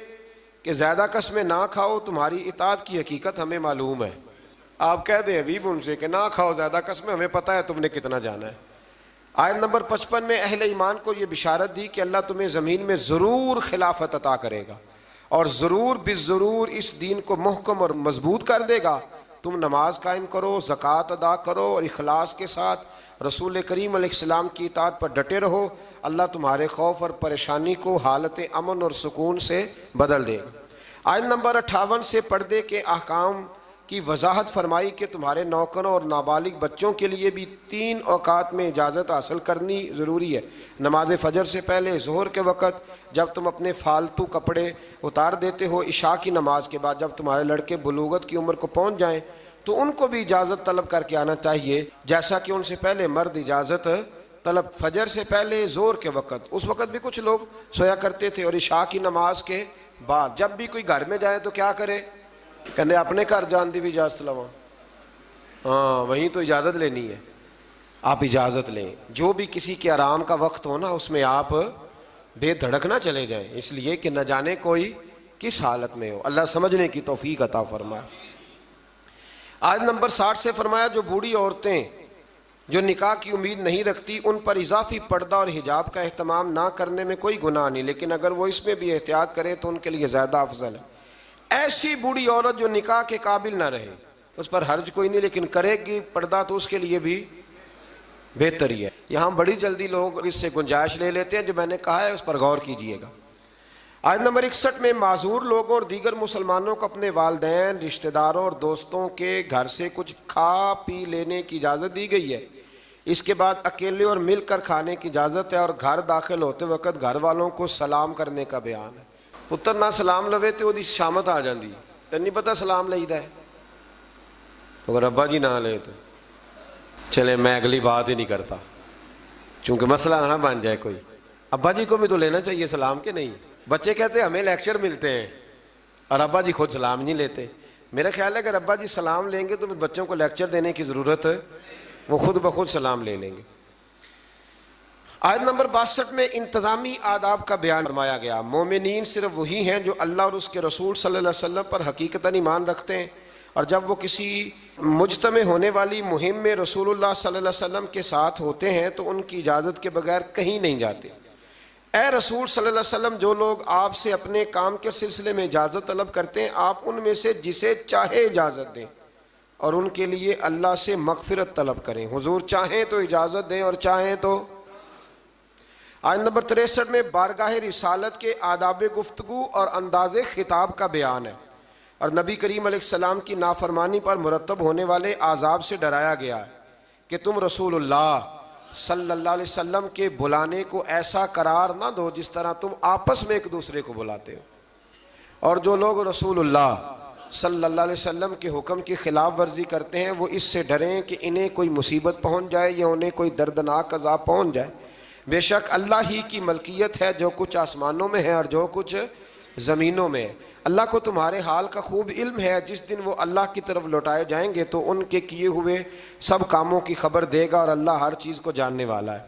S1: کہ زیادہ قسمیں نہ کھاؤ، تمہاری اطاعت کی حقیقت ہمیں معلوم ہے. آپ کہہ دیں ابھی ان سے کہ نہ کھاؤ زیادہ قسمیں، ہمیں پتہ ہے تم نے کتنا جانا ہے. آیت نمبر 55 میں اہل ایمان کو یہ بشارت دی کہ اللہ تمہیں زمین میں ضرور خلافت عطا کرے گا اور ضرور بالضرور اس دین کو محکم اور مضبوط کر دے گا. تم نماز قائم کرو، زکوٰۃ ادا کرو اور اخلاص کے ساتھ رسول کریم علیہ السلام کی اطاعت پر ڈٹے رہو. اللہ تمہارے خوف اور پریشانی کو حالت امن اور سکون سے بدل دے گا. آیت نمبر 58 سے پردے کے احکام کی وضاحت فرمائی کہ تمہارے نوکروں اور نابالغ بچوں کے لیے بھی 3 اوقات میں اجازت حاصل کرنی ضروری ہے. نماز فجر سے پہلے، ظہر کے وقت جب تم اپنے فالتو کپڑے اتار دیتے ہو، عشاء کی نماز کے بعد جب تمہارے لڑکے بلوغت کی عمر کو پہنچ جائیں تو ان کو بھی اجازت طلب کر کے آنا چاہیے جیسا کہ ان سے پہلے مرد اجازت طلب. فجر سے پہلے، ظہر کے وقت، اس وقت بھی کچھ لوگ سویا کرتے تھے، اور عشاء کی نماز کے بعد جب بھی کوئی گھر میں جائے تو کیا کرے؟ کہنے اپنے گھر جان دی بھی اجازت لوا. ہاں وہیں تو اجازت لینی ہے، آپ اجازت لیں. جو بھی کسی کے آرام کا وقت ہو نا اس میں آپ بے دھڑک نہ چلے جائیں، اس لیے کہ نہ جانے کوئی کس حالت میں ہو. اللہ سمجھنے کی توفیق عطا فرمائے. آیت نمبر 60 سے فرمایا جو بوڑھی عورتیں جو نکاح کی امید نہیں رکھتی ان پر اضافی پردہ اور حجاب کا اہتمام نہ کرنے میں کوئی گناہ نہیں، لیکن اگر وہ اس میں بھی احتیاط کریں تو ان کے لیے زیادہ افضل ہے. ایسی بوڑھی عورت جو نکاح کے قابل نہ رہے اس پر حرج کوئی نہیں، لیکن کرے گی پردہ تو اس کے لیے بھی بہتر ہی ہے. یہاں بڑی جلدی لوگ اس سے گنجائش لے لیتے ہیں، جو میں نے کہا ہے اس پر غور کیجئے گا. آیت نمبر 61 میں معذور لوگوں اور دیگر مسلمانوں کو اپنے والدین، رشتہ داروں اور دوستوں کے گھر سے کچھ کھا پی لینے کی اجازت دی گئی ہے. اس کے بعد اکیلے اور مل کر کھانے کی اجازت ہے، اور گھر داخل ہوتے وقت گھر والوں کو سلام کرنے کا بیان ہے. پتر نہ سلام لوے تو وہ شامت آ جاندی، تین نہیں پتہ سلام لئیدا ہے. اگر ابا جی نہ لے تو چلے میں اگلی بات ہی نہیں کرتا، چونکہ مسئلہ نہ بن جائے کوئی. ابا جی کو بھی تو لینا چاہیے سلام کے نہیں. بچے کہتے ہیں ہمیں لیکچر ملتے ہیں اور ابا جی خود سلام نہیں لیتے. میرا خیال ہے اگر ابا جی سلام لیں گے تو بچوں کو لیکچر دینے کی ضرورت ہے، وہ خود بخود سلام لے لیں گے. آیت نمبر 62 میں انتظامی آداب کا بیان فرمایا گیا. مومنین صرف وہی ہیں جو اللہ اور اس کے رسول صلی اللہ علیہ وسلم پر حقیقتاً ایمان رکھتے ہیں، اور جب وہ کسی مجتمع ہونے والی مہم میں رسول اللہ صلی اللہ علیہ وسلم کے ساتھ ہوتے ہیں تو ان کی اجازت کے بغیر کہیں نہیں جاتے. اے رسول صلی اللہ علیہ وسلم، جو لوگ آپ سے اپنے کام کے سلسلے میں اجازت طلب کرتے ہیں آپ ان میں سے جسے چاہے اجازت دیں اور ان کے لیے اللہ سے مغفرت طلب کریں. حضور چاہیں تو اجازت دیں اور چاہیں تو. آیت نمبر 63 میں بارگاہ رسالت کے آداب گفتگو اور انداز خطاب کا بیان ہے، اور نبی کریم علیہ السلام کی نافرمانی پر مرتب ہونے والے عذاب سے ڈرایا گیا ہے کہ تم رسول اللہ صلی اللہ علیہ وسلم کے بلانے کو ایسا قرار نہ دو جس طرح تم آپس میں ایک دوسرے کو بلاتے ہو. اور جو لوگ رسول اللہ صلی اللہ علیہ وسلم کے حکم کی خلاف ورزی کرتے ہیں وہ اس سے ڈریں کہ انہیں کوئی مصیبت پہنچ جائے یا انہیں کوئی دردناک عذاب پہنچ جائے۔ بے شک اللہ ہی کی ملکیت ہے جو کچھ آسمانوں میں ہے اور جو کچھ زمینوں میں ہے۔ اللہ کو تمہارے حال کا خوب علم ہے، جس دن وہ اللہ کی طرف لوٹائے جائیں گے تو ان کے کیے ہوئے سب کاموں کی خبر دے گا، اور اللہ ہر چیز کو جاننے والا ہے۔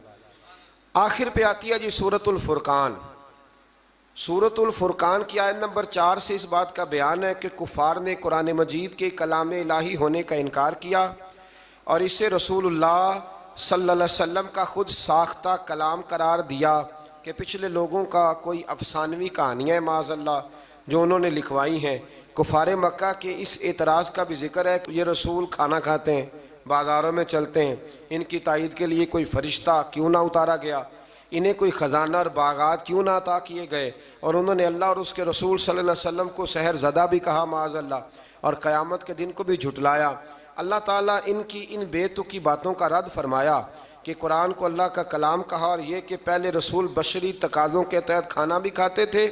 S1: آخر پہ آتی ہے جی سورۃ الفرقان۔ سورۃ الفرقان کی آیت نمبر 4 سے اس بات کا بیان ہے کہ کفار نے قرآن مجید کے کلام الہی ہونے کا انکار کیا اور اسے رسول اللہ صلی اللہ علیہ وسلم کا خود ساختہ کلام قرار دیا کہ پچھلے لوگوں کا کوئی افسانوی کہانیاں معاذ اللہ جو انہوں نے لکھوائی ہیں۔ کفار مکہ کے اس اعتراض کا بھی ذکر ہے کہ یہ رسول کھانا کھاتے ہیں، بازاروں میں چلتے ہیں، ان کی تائید کے لیے کوئی فرشتہ کیوں نہ اتارا گیا، انہیں کوئی خزانہ اور باغات کیوں نہ عطا کیے گئے، اور انہوں نے اللہ اور اس کے رسول صلی اللہ علیہ وسلم کو سحر زدہ بھی کہا معاذ اللہ، اور قیامت کے دن کو بھی جھٹلایا۔ اللہ تعالیٰ ان کی ان بے تکی باتوں کا رد فرمایا کہ قرآن کو اللہ کا کلام کہا، اور یہ کہ پہلے رسول بشری تقاضوں کے تحت کھانا بھی کھاتے تھے،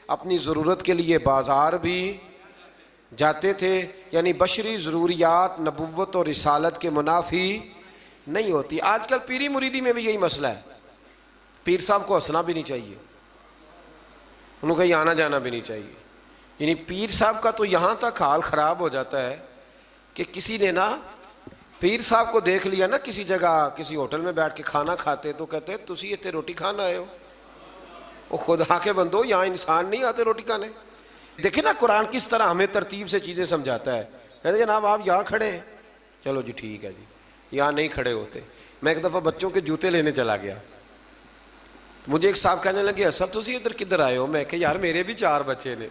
S1: اپنی ضرورت کے لیے بازار بھی جاتے تھے، یعنی بشری ضروریات نبوت اور رسالت کے منافی نہیں ہوتی۔ آج کل پیری مریدی میں بھی یہی مسئلہ ہے، پیر صاحب کو ہنسنا بھی نہیں چاہیے، انہوں کو کہیں آنا جانا بھی نہیں چاہیے۔ یعنی پیر صاحب کا تو یہاں تک حال خراب ہو جاتا ہے کہ کسی نے نا پیر صاحب کو دیکھ لیا نا کسی جگہ کسی ہوٹل میں بیٹھ کے کھانا کھاتے تو کہتے ہیں تسی اتنے روٹی کھانا آئے ہو، وہ خدا کے بندو یہاں انسان نہیں آتے روٹی کھانے۔ دیکھیں نا قرآن کس طرح ہمیں ترتیب سے چیزیں سمجھاتا ہے۔ کہتے ہیں جناب آپ یہاں کھڑے ہیں، چلو جی ٹھیک ہے جی، یہاں نہیں کھڑے ہوتے۔ میں ایک دفعہ بچوں کے جوتے لینے چلا گیا، مجھے ایک صاحب کہنے لگے سب تسی ادھر کدھر آئے ہو؟ میں کہ یار میرے بھی 4 بچے نے،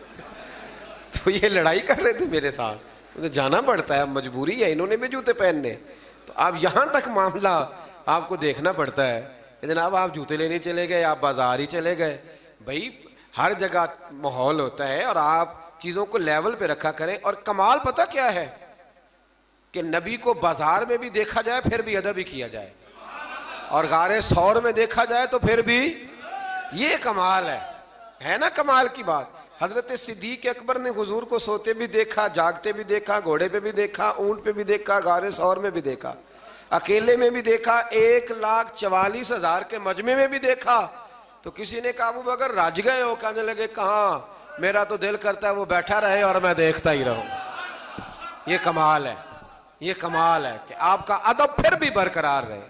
S1: تو یہ لڑائی کر رہے تھے میرے ساتھ، مجھے جانا پڑتا ہے، مجبوری ہے، انہوں نے بھی جوتے پہننے۔ تو اب یہاں تک معاملہ آپ کو دیکھنا پڑتا ہے کہ جناب آپ جوتے لینے چلے گئے، آپ بازار ہی چلے گئے۔ بھائی ہر جگہ ماحول ہوتا ہے اور آپ چیزوں کو لیول پہ رکھا کریں۔ اور کمال پتہ کیا ہے کہ نبی کو بازار میں بھی دیکھا جائے پھر بھی ادب ہی کیا جائے، اور غار ثور میں دیکھا جائے تو پھر بھی، یہ کمال ہے نا کمال کی بات۔ حضرت صدیق اکبر نے حضور کو سوتے بھی دیکھا، جاگتے بھی دیکھا، گھوڑے پہ بھی دیکھا، اونٹ پہ بھی دیکھا، غار ثور میں بھی دیکھا، اکیلے میں بھی دیکھا، 1,44,000 کے مجمع میں بھی دیکھا۔ تو کسی نے کہا ابو بکر رج گئے ہو؟ کہنے لگے کہاں، میرا تو دل کرتا ہے وہ بیٹھا رہے اور میں دیکھتا ہی رہوں۔ یہ کمال ہے، یہ کمال ہے کہ آپ کا ادب پھر بھی برقرار رہے،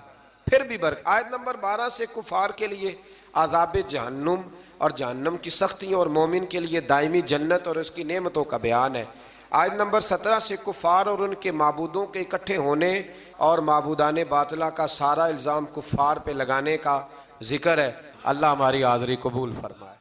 S1: پھر بھی آیت نمبر 12 سے کفار کے لیے عذاب جہنم اور جہنم کی سختیوں، اور مومن کے لیے دائمی جنت اور اس کی نعمتوں کا بیان ہے۔ آیت نمبر 17 سے کفار اور ان کے معبودوں کے اکٹھے ہونے اور معبودان باطلہ کا سارا الزام کفار پہ لگانے کا ذکر ہے۔ اللہ ہماری حاضری قبول فرمائے۔